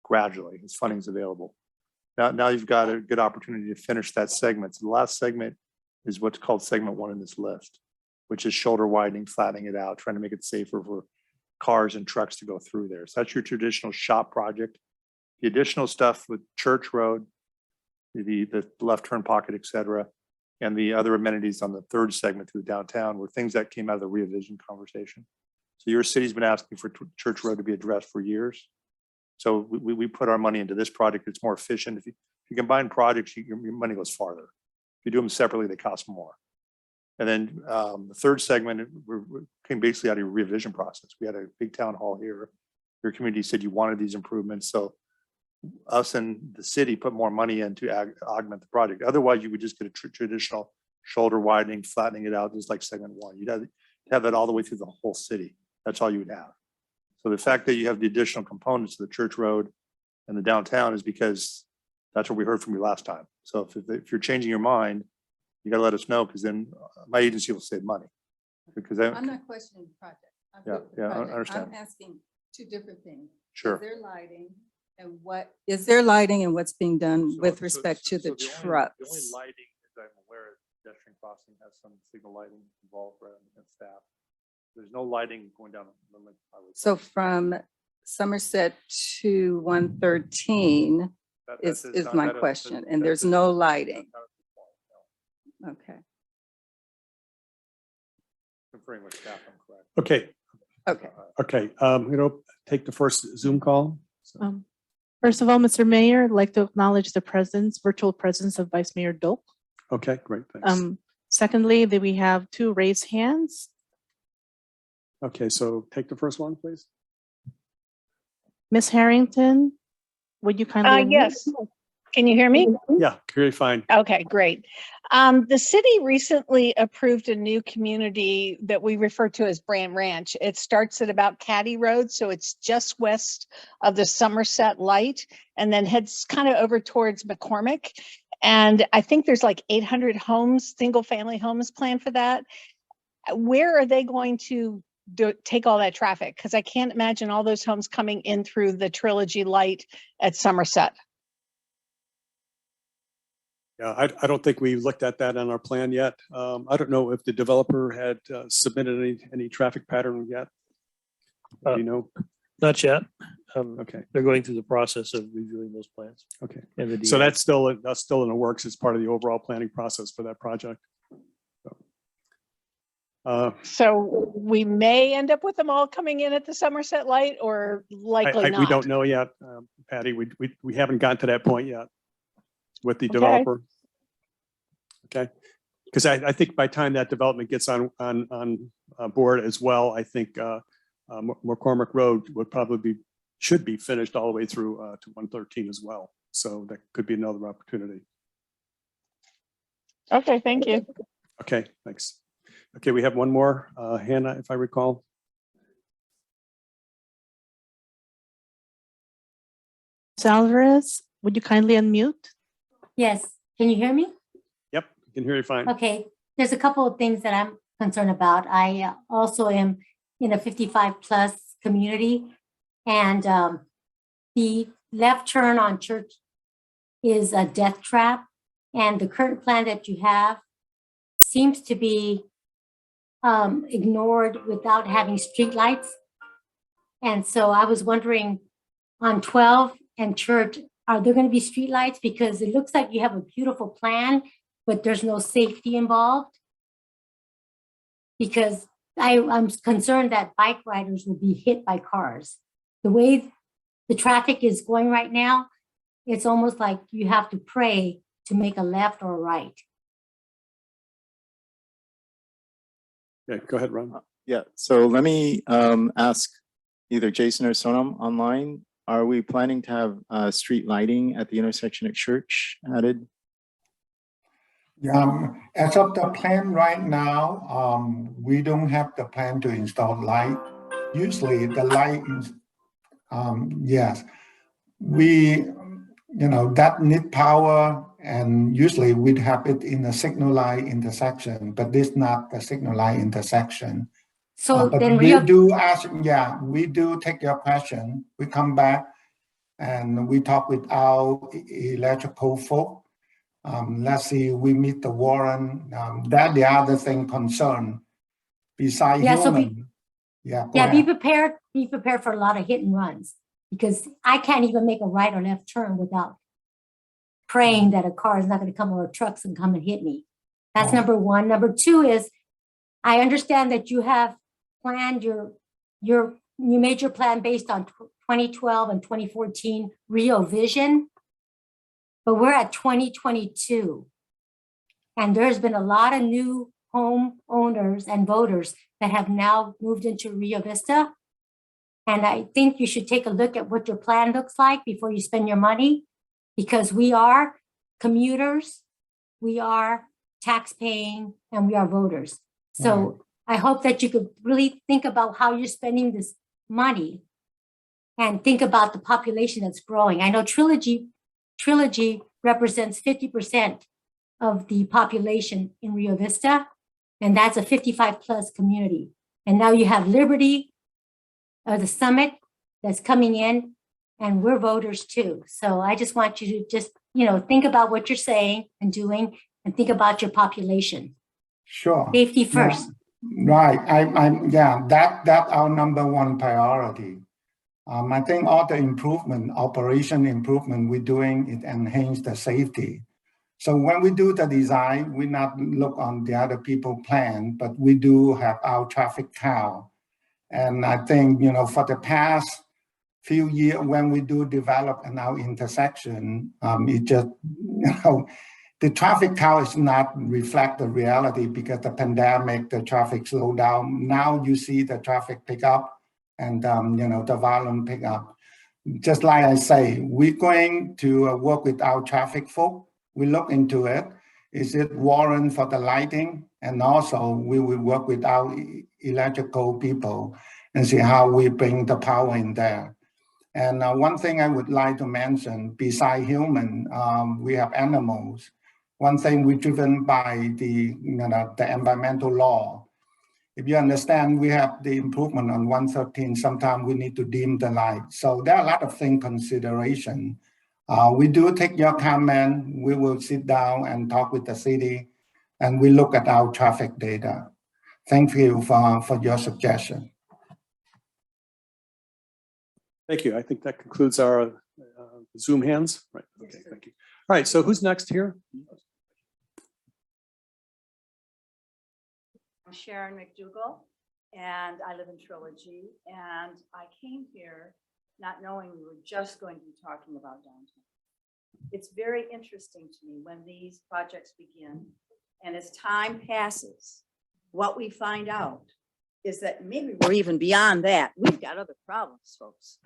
gradually as funding is available. Now you've got a good opportunity to finish that segment. So the last segment is what's called segment one in this list, which is shoulder widening, flattening it out, trying to make it safer for cars and trucks to go through there. So that's your traditional shop project. The additional stuff with Church Road, the left turn pocket, et cetera, and the other amenities on the third segment through the downtown were things that came out of the Rio Vision conversation. So your city's been asking for Church Road to be addressed for years. So we put our money into this project. It's more efficient. If you combine projects, your money goes farther. If you do them separately, they cost more. And then the third segment came basically out of your revision process. We had a big town hall here. Your community said you wanted these improvements. So us and the city put more money in to augment the project. Otherwise, you would just get a traditional shoulder widening, flattening it out, just like segment one. You'd have that all the way through the whole city. That's all you would have. So the fact that you have the additional components of the Church Road and the downtown is because that's what we heard from you last time. So if you're changing your mind, you got to let us know, because then my agency will save money. Because I'm not questioning the project. I understand. I'm asking two different things. Sure. Is there lighting and what's being done with respect to the trucks? The only lighting, as I'm aware, is pedestrian crossing has some signal lighting involved rather than staff. There's no lighting going down the highway. So from Somerset to 113 is my question, and there's no lighting. Okay. Conferring with staff, I'm correct. Okay. Okay. Take the first Zoom call. So, First of all, Mr. Mayor, I'd like to acknowledge the virtual presence of Vice Mayor Doak. okay, great, thanks. Secondly, that we have 2 raised hands. Okay, so take the first one, please. Ms. Harrington, would you kindly? unmute? Yes. Can you hear me? Yeah, very fine. Okay, great. The city recently approved a new community that we refer to as Brand Ranch. It starts at about Caddy Road, so it's just west of the Somerset Light, and then heads kind of over towards McCormick. And I think there's like 800 homes, single family homes planned for that. Where are they going to take all that traffic? Because I can't imagine all those homes coming in through the Trilogy Light at Somerset. Yeah, I don't think we looked at that on our plan yet. I don't know if the developer had submitted any traffic pattern yet. Do you know? Not yet. Okay. They're going through the process of reviewing those plans. Okay. And the So DA. that's still in the works as part of the overall planning process for that project. So we may end up with them all coming in at the Somerset Light, or likely not. We don't know yet, Patty. We haven't gotten to that point yet with the Okay. developer. Okay, because I think by the time that development gets on board as well, I think McCormick Road should be finished all the way through to 113 as well. So that could be another opportunity. Okay, thank you. Okay, thanks. Okay, we have one more, Hannah, if I recall. Ms. Alvarez, would you kindly unmute? Yes, can you hear me? Yep, I can hear you fine. Okay, there's a couple of things that I'm concerned about. I also am in a 55+ community, and the left turn on Church is a death trap, and the current plan that you have seems to be ignored without having streetlights. And so I was wondering, on 12 and Church, are there going to be streetlights? Because it looks like you have a beautiful plan, but there's no safety involved. Because I'm concerned that bike riders will be hit by cars. The way the traffic is going right now, it's almost like you have to pray to make a left or a right. Yeah, go ahead, Ron. Yeah, so let me ask either Jason or Sonam online, are we planning to have street lighting at the intersection at Church added? As of the plan right now, we don't have the plan to install light. Usually the light is, yes, we, that need power, and usually we'd have it in a signal light intersection, but this not the signal light intersection. So But then we do ask, we do take your question. We come back and we talk with our electrical folk. Let's see, we meet the warrant. That the other thing concern besides Yeah, so human. Go be ahead. prepared for a lot of hit and runs, because I can't even make a right or left turn without praying that a car is not going to come, or trucks and come and hit me. That's number one. Number two is, I understand that you have planned you made your plan based on 2012 and 2014 Rio Vision, but we're at 2022. And there's been a lot of new homeowners and voters that have now moved into Rio Vista. And I think you should take a look at what your plan looks like before you spend your money, because we are commuters, we are tax paying, and we are voters. So I hope that you could really think about how you're spending this money and think about the population that's growing. I know Trilogy represents 50% of the population in Rio Vista, and that's a 55+ community. And now you have Liberty, the Summit that's coming in, and we're voters too. So I just want you to just, think about what you're saying and doing, and think about your population. Sure. Safety first. Right. That's our number one priority. I think all the operation improvement we're doing, it enhance the safety. So when we do the design, we not look on the other people plan, but we do have our traffic count. And I think, for the past few years, when we do develop in our intersection, it just, the traffic count is not reflect the reality, because the pandemic, the traffic slowed down. Now you see the traffic pick up, and the volume pick up. Just like I say, we're going to work with our traffic folk. We look into it. Is it warrant for the lighting? And also we will work with our electrical people and see how we bring the power in there. And one thing I would like to mention, beside human, we have animals. One thing we're driven by the environmental law. If you understand, we have the improvement on 113. Sometimes we need to dim the light. So there are a lot of things consideration. We do take your comment. We will sit down and talk with the city, and we look at our traffic data. Thank you for your suggestion. Thank you. I think that concludes our Zoom hands. Right. Okay. Thank you. All right. So who's next here? I'm Sharon McDougall, and I live in Trilogy, and I came here not knowing we were just going to be talking about downtown. It's very interesting to me when these projects begin, and as time passes, what we find out is that maybe we're even beyond that. We've got other problems, folks.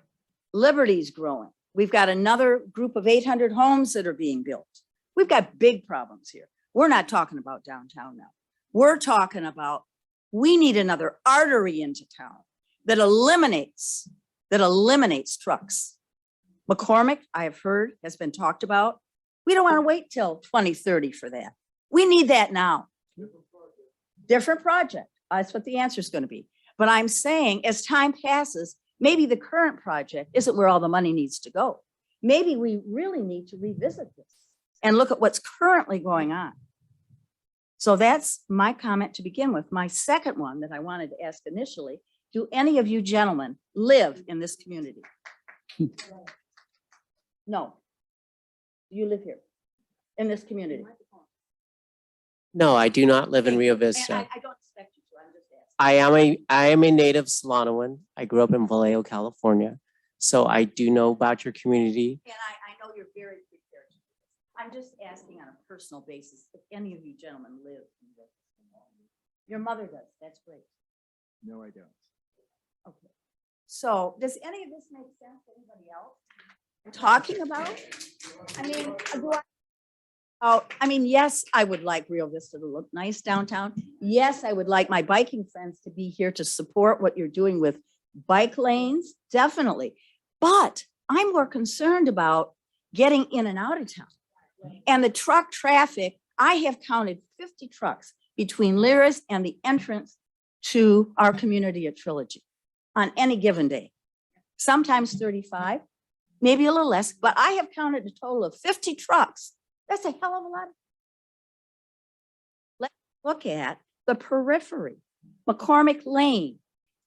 Liberty's growing. We've got another group of 800 homes that are being built. We've got big problems here. We're not talking about downtown now. We're talking about, we need another artery into town that eliminates trucks. McCormick, I have heard, has been talked about. We don't want to wait till 2030 for that. We need that now. Different project. That's what the answer is going to be. But I'm saying, as time passes, maybe the current project isn't where all the money needs to go. Maybe we really need to revisit this and look at what's currently going on. So that's my comment to begin with. My second one that I wanted to ask initially, do any of you gentlemen live in this community? No. Do you live here in this community? No, I do not live in Rio Vista. I don't expect you to, I'm just asking. I am a native Solanoan. I grew up in Vallejo, California. So I do know about your community. And I know you're very prepared to do this. I'm just asking on a personal basis if any of you gentlemen live in this. Your mother does, that's great. No, I don't. Okay. So does any of this make sense to anybody else? I'm talking about? I mean, yes, I would like Rio Vista to look nice downtown. Yes, I would like my biking friends to be here to support what you're doing with bike lanes, definitely. But I'm more concerned about getting in and out of town. And the truck traffic, I have counted 50 trucks between Lyris and the entrance to our community at Trilogy on any given day. Sometimes 35, maybe a little less, but I have counted a total of 50 trucks. That's a hell of a lot. Let's look at the periphery, McCormick Lane,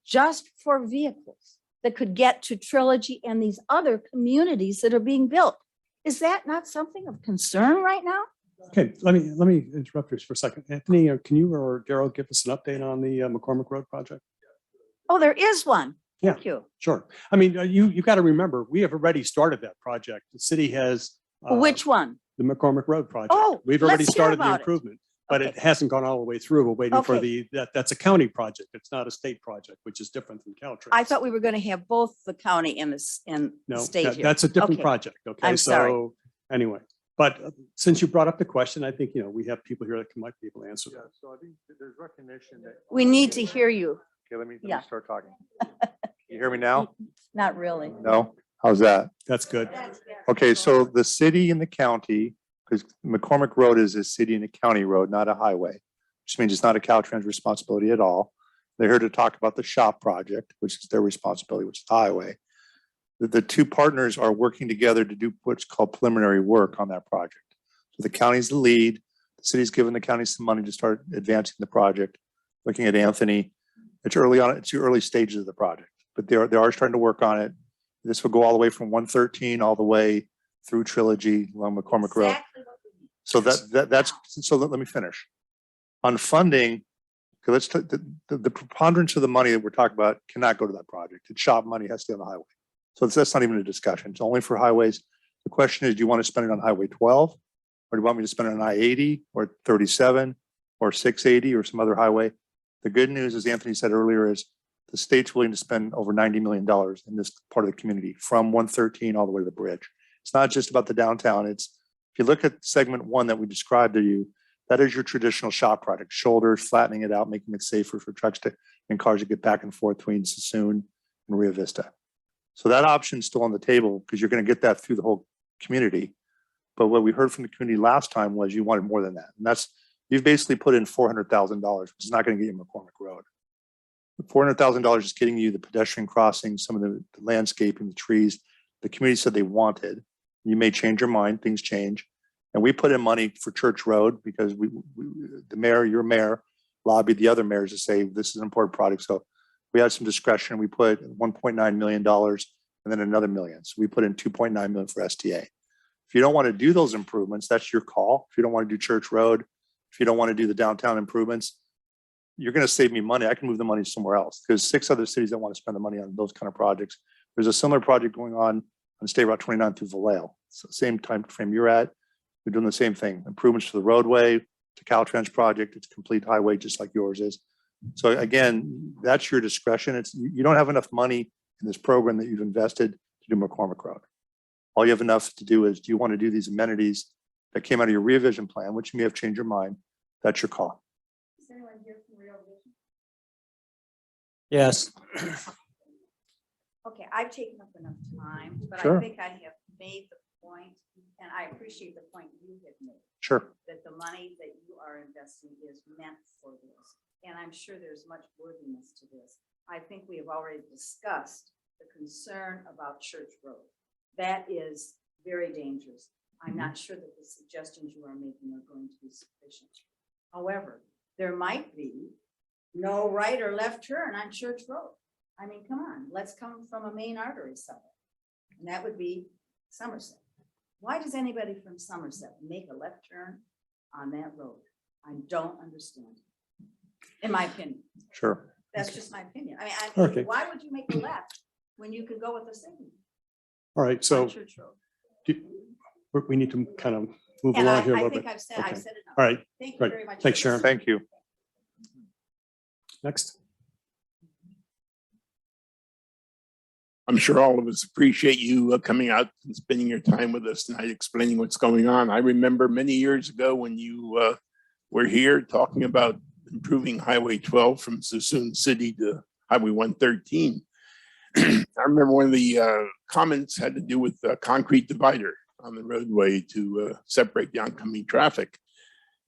just for vehicles that could get to Trilogy and these other communities that are being built. Is that not something of concern right now? Okay, let me interrupt you for a second. Anthony, can you or Daryl give us an update on the McCormick Road project? Oh, there is one. Yeah. Thank you. Sure. I mean, you got to remember, we have already started that project. The city has. Which one? The McCormick Road project. Oh, we've already let's hear started the about it. improvement, but Okay. it hasn't gone all the way through. We're waiting for Okay. that's a county project. It's not a state project, which is different from Caltrans. I thought we were going to have both the county and the No, state here. that's a different Okay. project. Okay, I'm so sorry. anyway, but since you brought up the question, I think, we have people here that might be able to answer that. So I think there's recognition that. We need to hear you. Okay, let me Yeah. start talking. You hear me now? Not really. No? How's that? That's good. Okay, so the city and the county, because McCormick Road is a city and a county road, not a highway, which means it's not a Caltrans responsibility at all. They're here to talk about the shop project, which is their responsibility, which is the highway. The two partners are working together to do what's called preliminary work on that project. So the county's the lead. The city's given the county some money to start advancing the project. Looking at Anthony, it's early on, it's the early stages of the project, but they are starting to work on it. This will go all the way from 113 all the way through Trilogy along McCormick Road. So let me finish. On funding, okay, the preponderance of the money that we're talking about cannot go to that project. It's shop money, has to stay on the highway. So that's not even a discussion. It's only for highways. The question is, do you want to spend it on Highway 12? Or do you want me to spend it on I-80 or 37 or 680 or some other highway? The good news, as Anthony said earlier, is the state's willing to spend over $90 million in this part of the community from 113 all the way to the bridge. It's not just about the downtown. If you look at segment 1 that we described to you, that is your traditional shop product, shoulders, flattening it out, making it safer for trucks and cars to get back and forth between Sassoon and Rio Vista. So that option is still on the table because you're going to get that through the whole community. But what we heard from the community last time was you wanted more than that. And you've basically put in $400,000, which is not going to get you McCormick Road. $400,000 is getting you the pedestrian crossing, some of the landscaping, the trees. The community said they wanted. You may change your mind, things change. And we put in money for Church Road because the mayor, your mayor, lobbied the other mayors to say this is an important project. So we had some discretion. We put $1.9 million and then another million. So we put in $2.9 million for STA. If you don't want to do those improvements, that's your call. If you don't want to do Church Road, if you don't want to do the downtown improvements, you're going to save me money. I can move the money somewhere else because 6 other cities that want to spend the money on those kind of projects. There's a similar project going on State Route 29 through Vallejo. So same time frame you're at. We're doing the same thing. Improvements to the roadway, to Caltrans project. It's a complete highway just like yours is. So again, that's your discretion. You don't have enough money in this program that you've invested to do McCormick Road. All you have enough to do is, do you want to do these amenities that came out of your revision plan, which you may have changed your mind? That's your call. Is anyone here from Rio Vista? Yes. Okay, I've taken up enough time, but Sure. I think I have made the point, and I appreciate the point you have made. Sure. That the money that you are investing is meant for this. And I'm sure there's much worthiness to this. I think we have already discussed the concern about Church Road. That is very dangerous. I'm not sure that the suggestions you are making are going to be sufficient. However, there might be no right or left turn on Church Road. I mean, come on, let's come from a main artery somewhere. And that would be Somerset. Why does anybody from Somerset make a left turn on that road? I don't understand. In my opinion. Sure. That's just my opinion. I mean, Okay. why would you make a left when you could go with a signal? All right. So on Church Road? we need to kind of move And along here a I little think bit. I've said Okay. enough. All right. Thank you Great. very much. Thanks, for Sharon. listening. Thank you. Next. I'm sure all of us appreciate you coming out and spending your time with us tonight, explaining what's going on. I remember many years ago when you were here talking about improving Highway 12 from Suisun City to Highway 113. I remember one of the comments had to do with a concrete divider on the roadway to separate the oncoming traffic.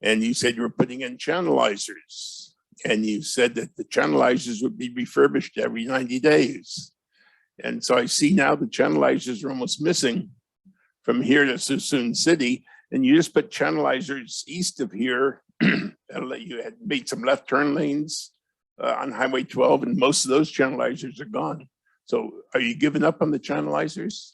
And you said you were putting in channelizers. And you said that the channelizers would be refurbished every 90 days. And so I see now the channelizers are almost missing from here to Suisun City. And you just put channelizers east of here. You had made some left turn lanes on Highway 12, and most of those channelizers are gone. So are you giving up on the channelizers?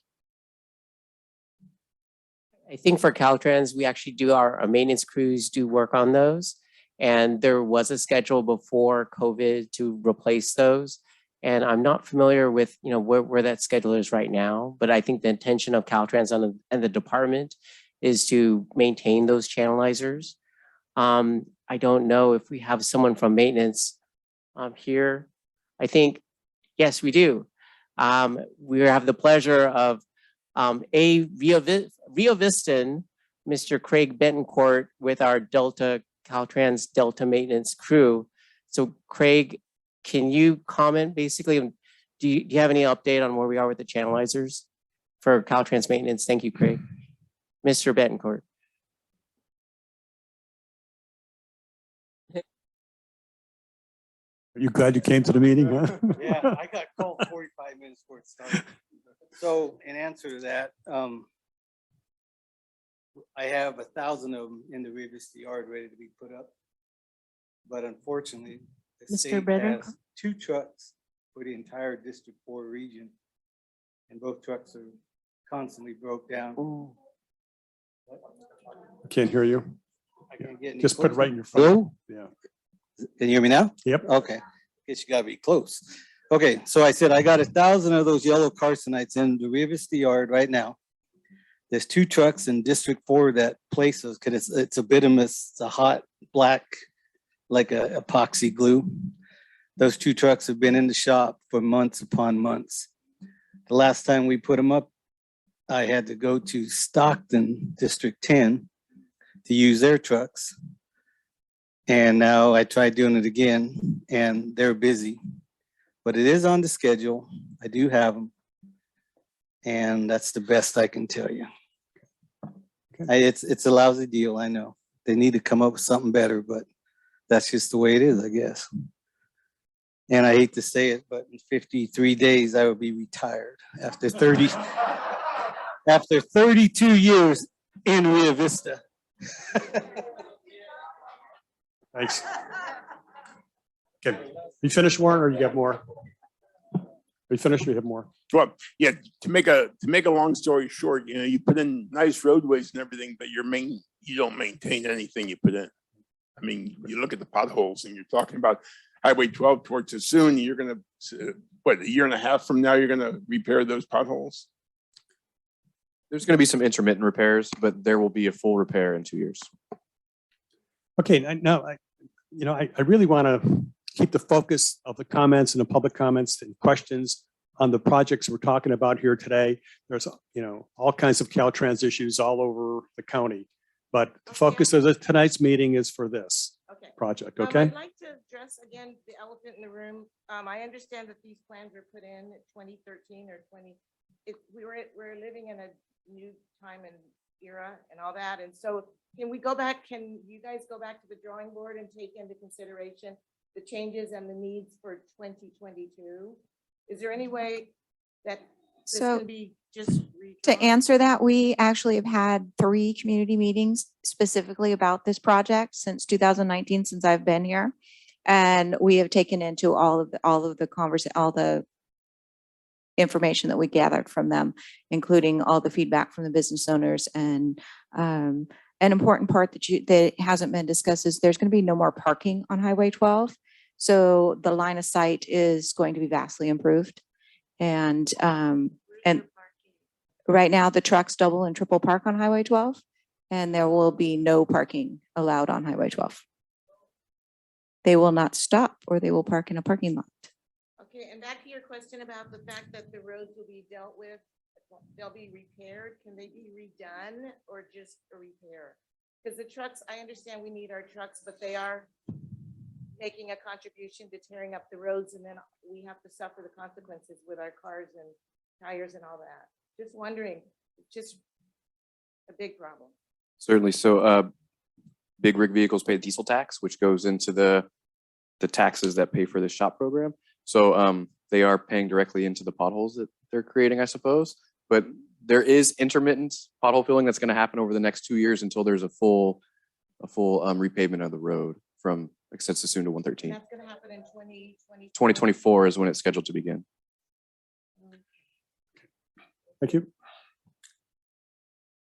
I think for Caltrans, we actually do our maintenance crews do work on those. And there was a schedule before COVID to replace those. And I'm not familiar with, where that schedule is right now, but I think the intention of Caltrans and the department is to maintain those channelizers. I don't know if we have someone from maintenance here. I think, yes, we do. We have the pleasure of Rio Vistan, Mr. Craig Betancourt with our Caltrans Delta maintenance crew. So Craig, can you comment basically, do you have any update on where we are with the channelizers for Caltrans maintenance? Thank you, Craig. Mr. Betancourt. Are you glad you came to the meeting, huh? Yeah, I got called 45 minutes before it started. So in answer to that, I have 1,000 of them in the Rio Vista yard ready to be put up. But unfortunately, the Mr. state Brennan? has 2 trucks for the entire District 4 region. And both trucks are constantly broke down. I can't hear you. I can't get any Just put it closer. right in your phone. Hello? Yeah. Can you hear me now? Yep. Okay. Guess you gotta be close. Okay, so I said I got 1,000 of those yellow Carsonites in the Rio Vista yard right now. There's 2 trucks in District 4 that place those because it's a bituminous, it's a hot black, like a epoxy glue. Those 2 trucks have been in the shop for months upon months. The last time we put them up, I had to go to Stockton, District 10 to use their trucks. And now I tried doing it again and they're busy, but it is on the schedule. I do have them. And that's the best I can tell you. It's a lousy deal, I know. They need to come up with something better, but that's just the way it is, I guess. And I hate to say it, but in 53 days, I will be retired after 32 years in Rio Vista. Thanks. Okay, you finished, Warren, or you got more? Are you finished or you have more? Well, yeah, to make a long story short, you put in nice roadways and everything, but you don't maintain anything you put in. I mean, you look at the potholes and you're talking about Highway 12 towards Suisun, you're gonna, what, a year and a half from now, you're gonna repair those potholes? There's going to be some intermittent repairs, but there will be a full repair in 2 years. Okay, I really want to keep the focus of the comments and the public comments and questions on the projects we're talking about here today. There's, all kinds of Caltrans issues all over the county, but the focus of tonight's meeting is for this project, okay? I'd like to address again the elephant in the room. I understand that these plans were put in 2013 or 20. We're living in a new time and era and all that, and so can you guys go back to the drawing board and take into consideration the changes and the needs for 2022? Is there any way that this can be just to answer that, we actually have had 3 community meetings specifically about this project since 2019, since I've been here. And we have taken into all of the information that we gathered from them, including all the feedback from the business owners. And an important part that hasn't been discussed is there's going to be no more parking on Highway 12. So the line of sight is going to be vastly improved. And right now the trucks double and triple park on Highway 12, and there will be no parking allowed on Highway 12. They will not stop, or they will park in a parking lot. Okay, and back to your question about the fact that the roads will be dealt with, they'll be repaired. Can they be redone or just a repair? Because the trucks, I understand we need our trucks, but they are making a contribution to tearing up the roads, and then we have to suffer the consequences with our cars and tires and all that. Just wondering, just a big problem. Certainly. So big rig vehicles pay a diesel tax, which goes into the taxes that pay for the shop program. So they are paying directly into the potholes that they're creating, I suppose. But there is intermittent pothole filling that's going to happen over the next 2 years until there's a full repavement of the road from Extensive Sassoon to 113. That's going to happen in 2020. 2024 is when it's scheduled to begin. Thank you.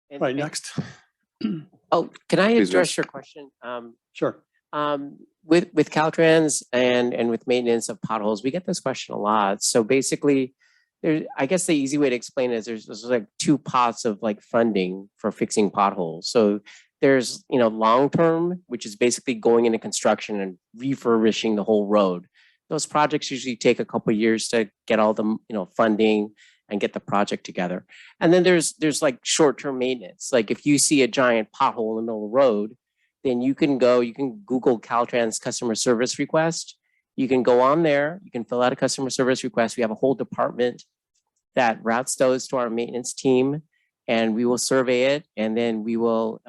And- Right, and- next. Oh, can I Please, address Vince. your question? Sure. With Caltrans and with maintenance of potholes, we get this question a lot. So basically, I guess the easy way to explain it is there's like two pots of like funding for fixing potholes. So there's, long-term, which is basically going into construction and refurbishing the whole road. Those projects usually take a couple of years to get all the, funding and get the project together. And then there's like short-term maintenance. Like if you see a giant pothole in the middle of the road, then you can Google Caltrans customer service request. You can go on there, you can fill out a customer service request. We have a whole department that routes those to our maintenance team, and we will survey it, and then we will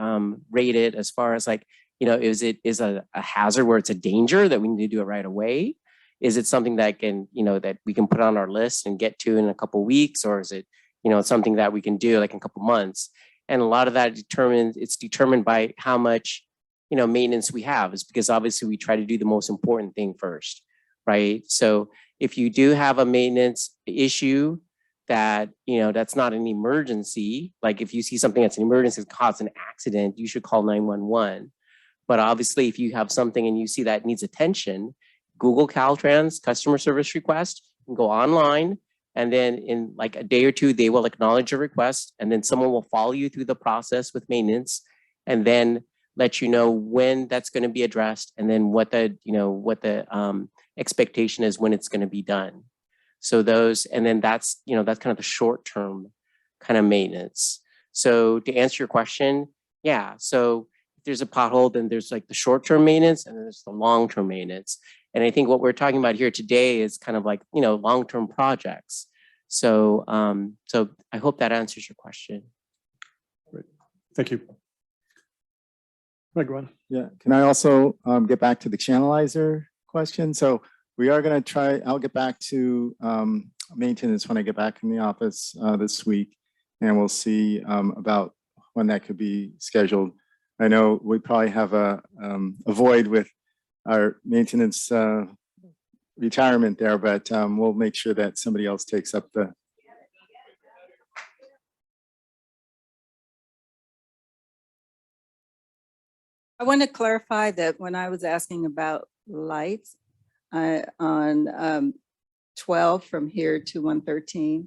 rate it as far as like, is it a hazard where it's a danger that we need to do it right away? Is it something that can, that we can put on our list and get to in a couple of weeks, or is it, something that we can do like in a couple of months? And a lot of that it's determined by how much, maintenance we have, is because obviously we try to do the most important thing first, right? So if you do have a maintenance issue that, that's not an emergency, like if you see something that's an emergency that caused an accident, you should call 911. But obviously if you have something and you see that needs attention, Google Caltrans customer service request and go online. And then in like a day or two, they will acknowledge your request, and then someone will follow you through the process with maintenance, and then let you know when that's going to be addressed, and then what the expectation is when it's going to be done. So and then that's kind of the short-term kind of maintenance. So to answer your question, yeah. So if there's a pothole, then there's like the short-term maintenance, and then there's the long-term maintenance. And I think what we're talking about here today is kind of like, long-term projects. So, so I hope that answers your question. Great. Thank you. Right, go on. Yeah, can I also get back to the channelizer question? So we are going to try, I'll get back to maintenance when I get back in the office this week, and we'll see about when that could be scheduled. I know we probably have a void with our maintenance retirement there, but we'll make sure that somebody else takes up the. I want to clarify that when I was asking about lights on 12 from here to 113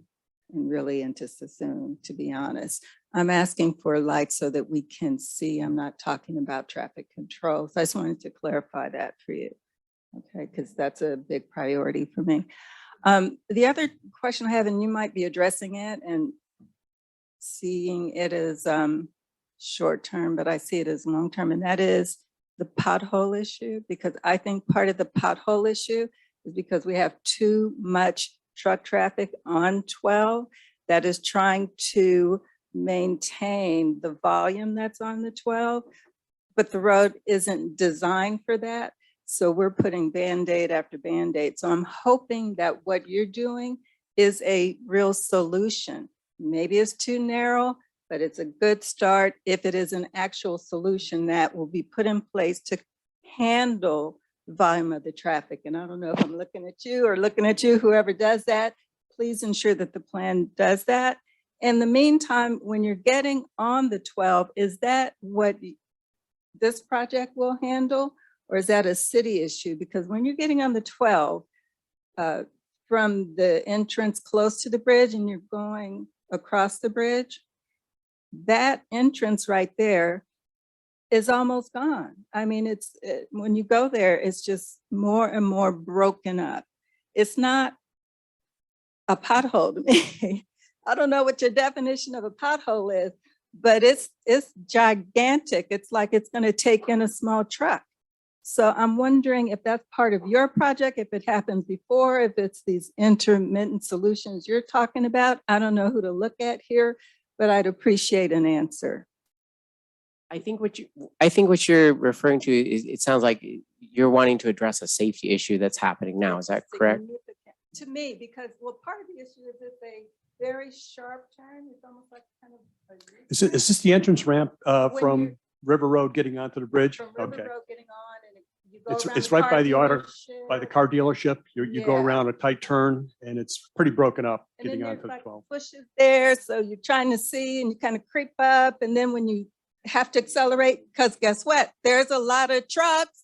and really into Sassoon, to be honest, I'm asking for lights so that we can see. I'm not talking about traffic control. So I just wanted to clarify that for you. Okay, because that's a big priority for me. The other question I have, and you might be addressing it and seeing it as short term, but I see it as long term, and that is the pothole issue, because I think part of the pothole issue is because we have too much truck traffic on 12 that is trying to maintain the volume that's on the 12, but the road isn't designed for that. So we're putting Band-Aid after Band-Aid. So I'm hoping that what you're doing is a real solution. Maybe it's too narrow, but it's a good start if it is an actual solution that will be put in place to handle the volume of the traffic. And I don't know if I'm looking at you or looking at you, whoever does that, please ensure that the plan does that. In the meantime, when you're getting on the 12, is that what this project will handle? Or is that a city issue? Because when you're getting on the 12 from the entrance close to the bridge and you're going across the bridge, that entrance right there is almost gone. I mean, when you go there, it's just more and more broken up. It's not a pothole to me. I don't know what your definition of a pothole is, but it's gigantic. It's like it's going to take in a small truck. So I'm wondering if that's part of your project, if it happened before, if it's these intermittent solutions you're talking about. I don't know who to look at here, but I'd appreciate an answer. I think what you're referring to is, it sounds like you're wanting to address a safety issue that's happening now. Is that correct? Significant to me, because, well, part of the issue is it's a very sharp turn. It's almost like kind of a Is this the entrance ramp When from you're- River Road getting onto the bridge? from River Okay. Road getting on, and you go around It's the right car by the dealership, car dealership. You go Yeah. around a tight turn and it's pretty broken up and then getting there's onto the like 12. bushes there, so you're trying to see and you kind of creep up, and then when you have to accelerate, because guess what? There's a lot of trucks.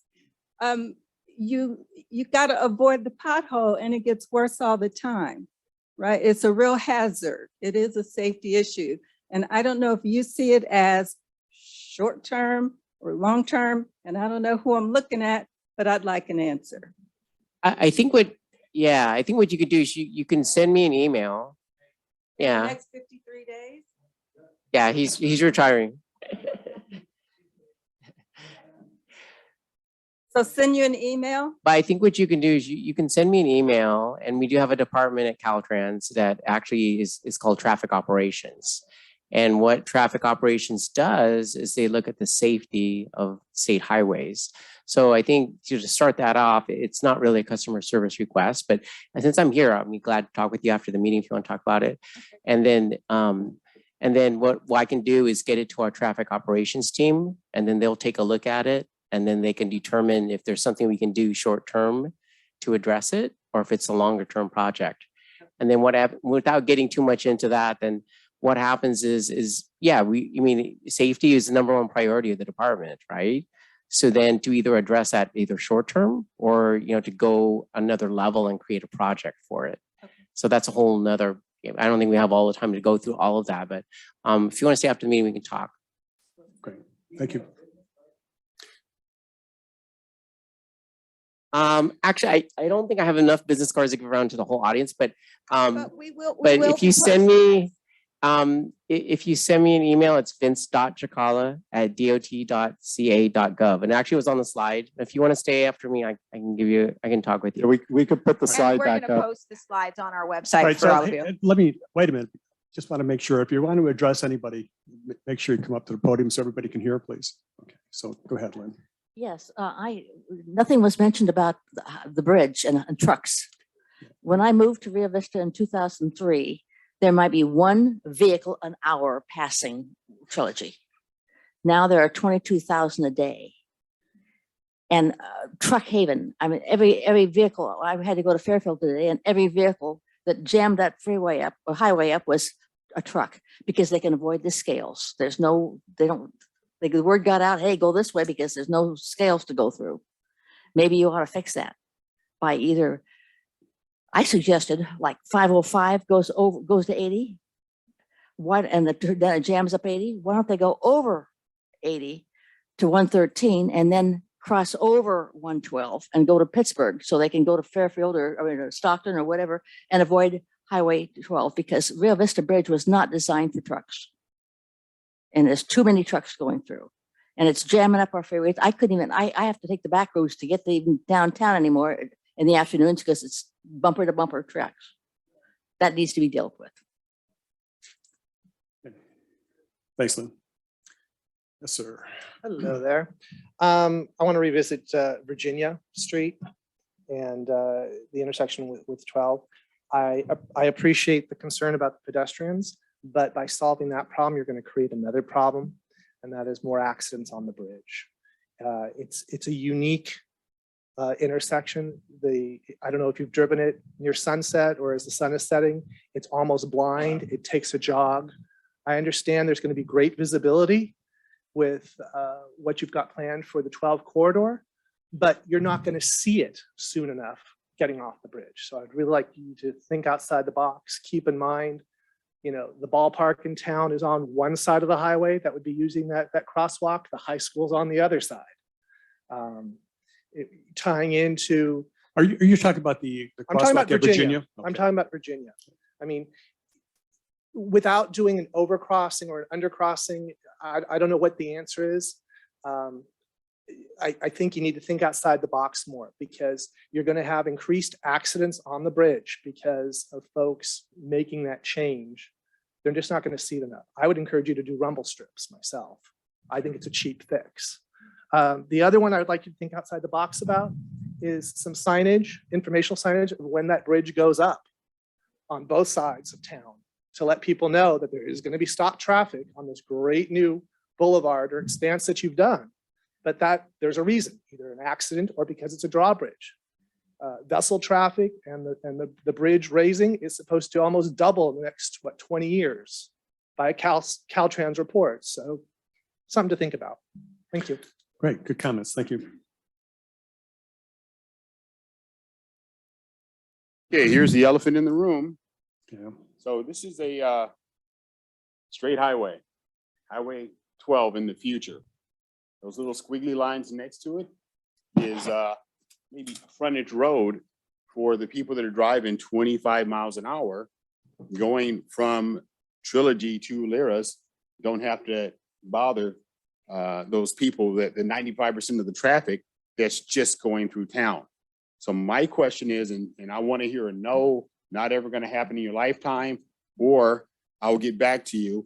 You got to avoid the pothole, and it gets worse all the time, right? It's a real hazard. It is a safety issue, and I don't know if you see it as short term or long term, and I don't know who I'm looking at, but I'd like an answer. I think what you could do is you can send me an email. In the Yeah, next 53 days. yeah, he's retiring. So send you an email. But I think what you can do is you can send me an email, and we do have a department at Caltrans that actually is called traffic operations. And what traffic operations does is they look at the safety of state highways. So I think to start that off, it's not really a customer service request, but since I'm here, I'll be glad to talk with you after the meeting if you want to talk about it. And then what I can do is get it to our traffic operations team, and then they'll take a look at it, and then they can determine if there's something we can do short term to address it, or if it's a longer term project. And then without getting too much into that, then what happens is safety is the #1 priority of the department, right? So then to either address that either short term or to go another level and create a project for it. So that's a whole nother. I don't think we have all the time to go through all of that, but if you want to stay after the meeting, we can talk. Great, thank you. Actually, I don't think I have enough business cards to give around to the whole audience, but We will if you send me an email, it's vince.chacala@dot.ca.gov. And actually it was on the slide. If you want to stay after me, I can talk with you. Yeah, we could put the And slide we're back gonna up. post the slides on our All website right, for so all of you. let me, wait a minute. Just want to make sure if you want to address anybody, make sure you come up to the podium so everybody can hear, please. Okay, so go ahead, Lynn. Yes, nothing was mentioned about the bridge and trucks. When I moved to Rio Vista in 2003, there might be one vehicle an hour passing Trilogy. Now there are 22,000 a day. And Truck Haven, I mean, every vehicle, I had to go to Fairfield today, and every vehicle that jammed that freeway up or highway up was a truck, because they can avoid the scales. The word got out, hey, go this way because there's no scales to go through. Maybe you ought to fix that by either, I suggested like 505 goes to 80. Then it jams up 80. Why don't they go over 80 to 113 and then cross over 112 and go to Pittsburgh so they can go to Fairfield or Stockton or whatever and avoid Highway 12, because Rio Vista Bridge was not designed for trucks. And there's too many trucks going through, and it's jamming up our freeways. I couldn't even, I have to take the back roads to get to even downtown anymore in the afternoons because it's bumper to bumper tracks. That needs to be dealt with. Thanks, Lynn. Yes, sir. Hello there. I want to revisit Virginia Street and the intersection with 12. I appreciate the concern about the pedestrians, but by solving that problem, you're going to create another problem, and that is more accidents on the bridge. It's a unique intersection. I don't know if you've driven it near sunset or as the sun is setting. It's almost blind. It takes a jog. I understand there's going to be great visibility with what you've got planned for the 12 corridor, but you're not going to see it soon enough getting off the bridge. So I'd really like you to think outside the box. Keep in mind, the ballpark in town is on one side of the highway that would be using that crosswalk. The high school's on the other side. Tying into Are you talking about the I'm talking crosswalk about at Virginia. Virginia? I'm talking about Virginia. I mean, without doing an overcrossing or an undercrossing, I don't know what the answer is. I think you need to think outside the box more, because you're going to have increased accidents on the bridge because of folks making that change. They're just not going to see it enough. I would encourage you to do rumble strips myself. I think it's a cheap fix. The other one I would like you to think outside the box about is some signage, informational signage of when that bridge goes up on both sides of town, to let people know that there is going to be stop traffic on this great new boulevard or expanse that you've done, but that there's a reason, either an accident or because it's a drawbridge. Vessel traffic and the bridge raising is supposed to almost double in the next, 20 years by a Caltrans report. So something to think about. Thank you. Great, good comments. Thank you. Okay, here's the elephant in the room. Yeah. So this is a straight highway, Highway 12 in the future. Those little squiggly lines next to it is maybe a frontage road for the people that are driving 25 miles an hour, going from Trilogy to Lyra's. Don't have to bother those people, that the 95% of the traffic that's just going through town. So my question is, and I want to hear a no, not ever going to happen in your lifetime, or I'll get back to you.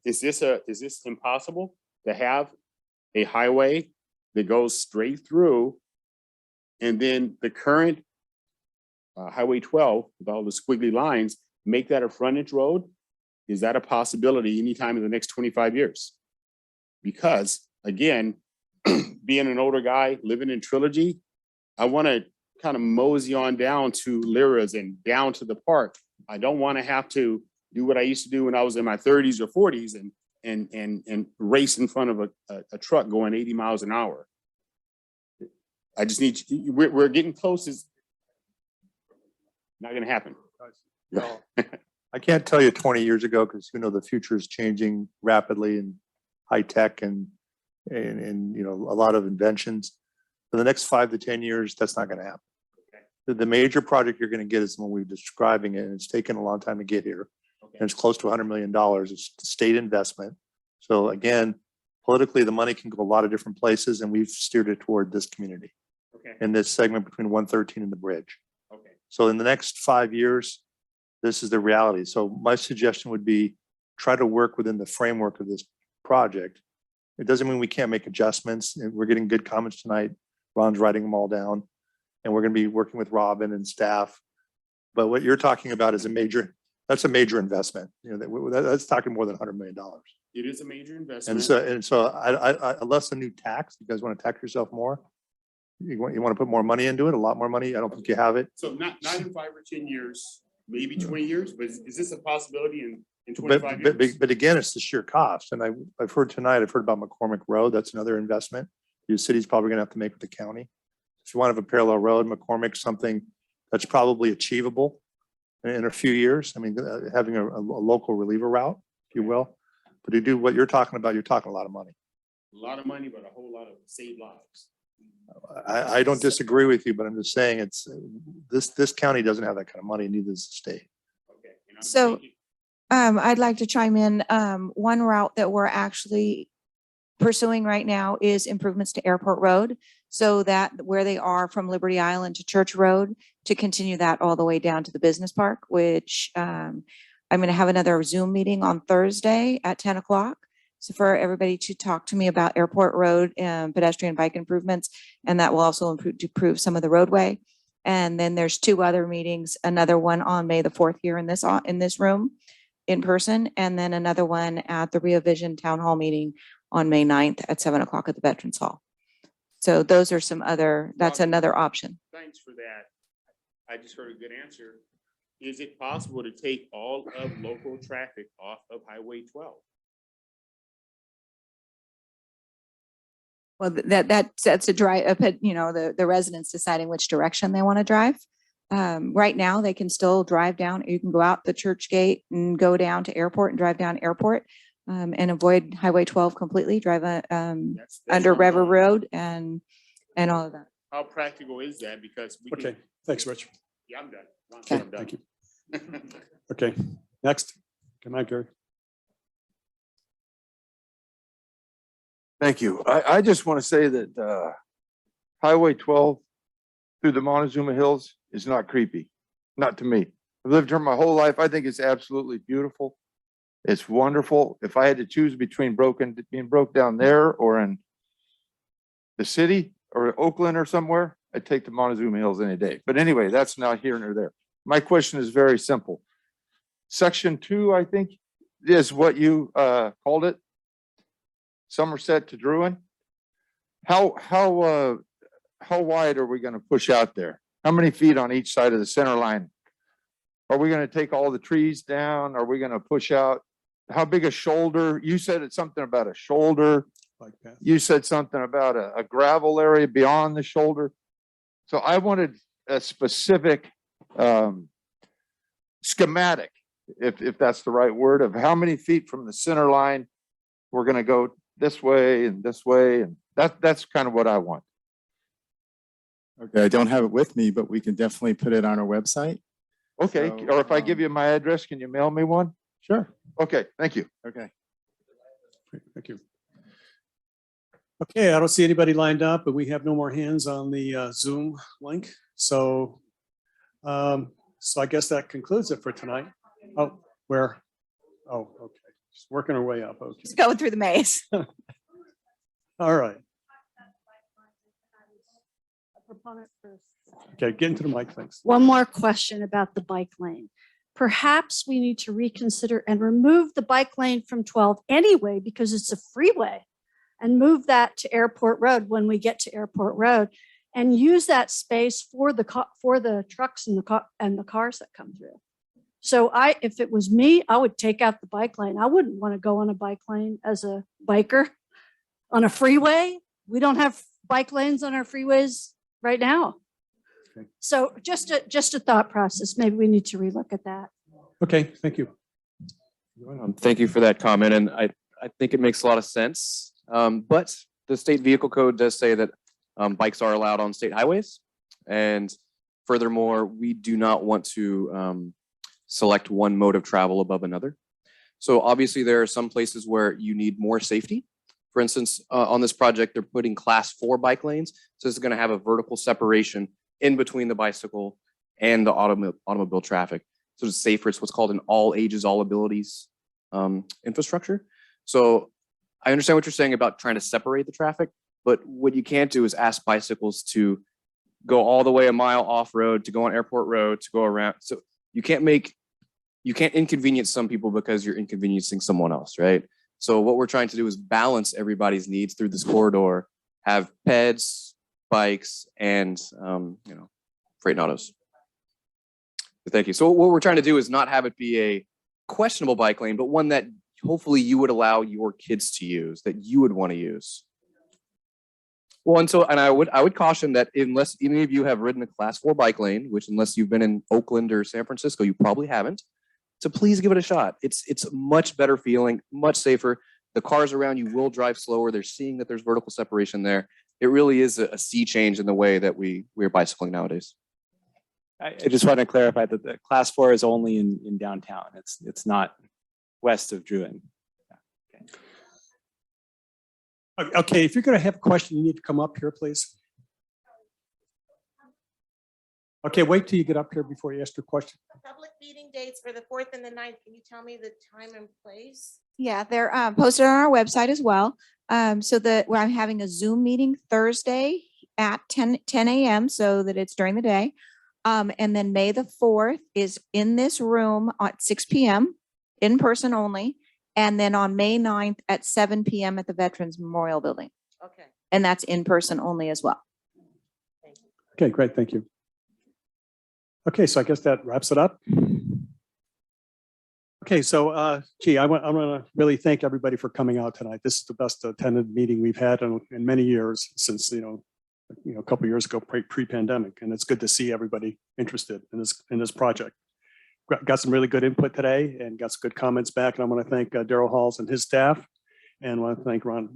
Is this impossible to have a highway that goes straight through, and then the current Highway 12 with all the squiggly lines, make that a frontage road? Is that a possibility anytime in the next 25 years? Because again, being an older guy living in Trilogy, I want to kind of mosey on down to Lyra's and down to the park. I don't want to have to do what I used to do when I was in my 30s or 40s and race in front of a truck going 80 miles an hour. I just need, we're getting close. It's not going to happen. No. I can't tell you 20 years ago, because the future is changing rapidly, and high tech and a lot of inventions. For the next 5 to 10 years, that's not going to happen. Okay. The major project you're going to get is the one we're describing, and it's taken a long time to get here. Okay. And it's close to $100 million. It's state investment. So again, politically, the money can go a lot of different places, and we've steered it toward this community. Okay. In this segment between 113 and the bridge. Okay. So in the next 5 years, this is the reality. So my suggestion would be try to work within the framework of this project. It doesn't mean we can't make adjustments. We're getting good comments tonight. Ron's writing them all down, and we're going to be working with Robin and staff. But what you're talking about is that's a major investment. That's talking more than $100 million. It is a major investment. And so I unless a new tax, you guys want to tax yourself more? You want to put more money into it, a lot more money? I don't think you have it. So not in 5 or 10 years, maybe 20 years, but is this a possibility in 25 years? But again, it's the sheer cost. And I've heard about McCormick Road. That's another investment the city's probably going to have to make with the county. If you want to have a parallel road, McCormick, something that's probably achievable in a few years. I mean, having a local reliever route, if you will. But to do what you're talking about, you're talking a lot of money. A lot of money, but a whole lot of saved lives. I don't disagree with you, but I'm just saying this county doesn't have that kind of money, neither does the state. Okay. So I'd like to chime in. One route that we're actually pursuing right now is improvements to Airport Road, so that where they are from Liberty Island to Church Road, to continue that all the way down to the business park, which I'm going to have another Zoom meeting on Thursday at 10 o'clock. So for everybody to talk to me about Airport Road and pedestrian bike improvements, and that will also improve some of the roadway. And then there's 2 other meetings, another one on May the 4th here in this room in person, and then another one at the Rio Vision Town Hall meeting on May 9th at 7 o'clock at the Veterans Hall. So those are that's another option. Thanks for that. I just heard a good answer. Is it possible to take all of local traffic off of Highway 12? Well, that's a drive, the residents deciding which direction they want to drive. Right now, they can still drive down. You can go out the church gate and go down to Airport and drive down Airport, and avoid Highway 12 completely, drive under River Road and all of that. how practical is that? Because we Okay, can, thanks, Rich. yeah, I'm done. Okay, I'm done. thank you. Okay, next. Come on, Gary. Thank you. I just want to say that Highway 12 through the Montezuma Hills is not creepy, not to me. I've lived here my whole life. I think it's absolutely beautiful. It's wonderful. If I had to choose between being broke down there or in the city or Oakland or somewhere, I'd take the Montezuma Hills any day. But anyway, that's not here nor there. My question is very simple. Section 2, I think, is what you called it. Somerset to Druin. How wide are we going to push out there? How many feet on each side of the center line? Are we going to take all the trees down? Are we going to push out? How big a shoulder? You said it's something about a shoulder. Bike path. You said something about a gravel area beyond the shoulder. So I wanted a specific schematic, if that's the right word, of how many feet from the center line we're going to go this way and this way. And that's kind of what I want. Okay, I don't have it with me, but we can definitely put it on our website. Okay, So, or if I give you my address, can you mail me one? Sure. Okay, thank you. Okay. Thank you. Okay, I don't see anybody lined up, but we have no more hands on the Zoom link. So, so I guess that concludes it for tonight. Oh, where? Oh, okay. Just working our way up. Okay. Just going through the maze. All right. Proponent first. Okay, get into the mic, thanks. One more question about the bike lane. Perhaps we need to reconsider and remove the bike lane from 12 anyway, because it's a freeway, and move that to Airport Road when we get to Airport Road, and use that space for the trucks and the cars that come through. So if it was me, I would take out the bike lane. I wouldn't want to go on a bike lane as a biker on a freeway. We don't have bike lanes on our freeways right now. Okay. So just a thought process. Maybe we need to relook at that. Okay, thank you. Thank you for that comment, and I think it makes a lot of sense. But the state vehicle code does say that bikes are allowed on state highways, and furthermore, we do not want to select one mode of travel above another. So obviously, there are some places where you need more safety. For instance, on this project, they're putting class 4 bike lanes, so this is going to have a vertical separation in between the bicycle and the automobile traffic. So it's safer. It's what's called an all ages, all abilities infrastructure. So I understand what you're saying about trying to separate the traffic, but what you can't do is ask bicycles to go all the way a mile off road, to go on Airport Road, to go around. So you can't inconvenience some people because you're inconveniencing someone else, right? So what we're trying to do is balance everybody's needs through this corridor, have peds, bikes, and freight and autos. Thank you. So what we're trying to do is not have it be a questionable bike lane, but one that hopefully you would allow your kids to use, that you would want to use. Well, and I would caution that unless any of you have ridden a class 4 bike lane, which unless you've been in Oakland or San Francisco, you probably haven't. So please give it a shot. It's much better feeling, much safer. The cars around you will drive slower. They're seeing that there's vertical separation there. It really is a sea change in the way that we're bicycling nowadays. I just want to clarify that the class 4 is only in downtown. It's not west of Druin. Okay, if you're going to have a question, you need to come up here, please. Okay, wait till you get up here before you ask your question. Public meeting dates for the 4th and the 9th. Can you tell me the time and place? Yeah, they're posted on our website as well. So where I'm having a Zoom meeting Thursday at 10 a.m. so that it's during the day. And then May the 4th is in this room at 6 p.m. in person only. And then on May 9th at 7 p.m. at the Veterans Memorial Building. Okay. And that's in person only as well. Okay, great, thank you. Okay, so I guess that wraps it up. Okay, so I want to really thank everybody for coming out tonight. This is the best attended meeting we've had in many years since a couple of years ago, pre-pandemic, and it's good to see everybody interested in this project. Got some really good input today and got some good comments back, and I want to thank Daryl Halls and his staff, and I want to thank Ron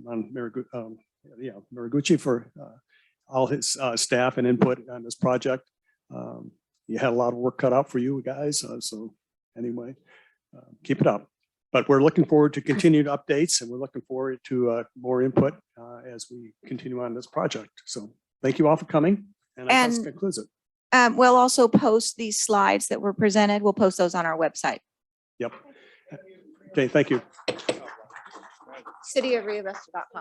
Marigucci for all his staff and input on this project. You had a lot of work cut out for you guys. So anyway, keep it up. But we're looking forward to continued updates and we're looking forward to more input as we continue on this project. So thank you all for coming. And I guess And- concludes it. We'll also post these slides that were presented. We'll post those on our website. Yep. Okay, thank you. cityofriovista.com.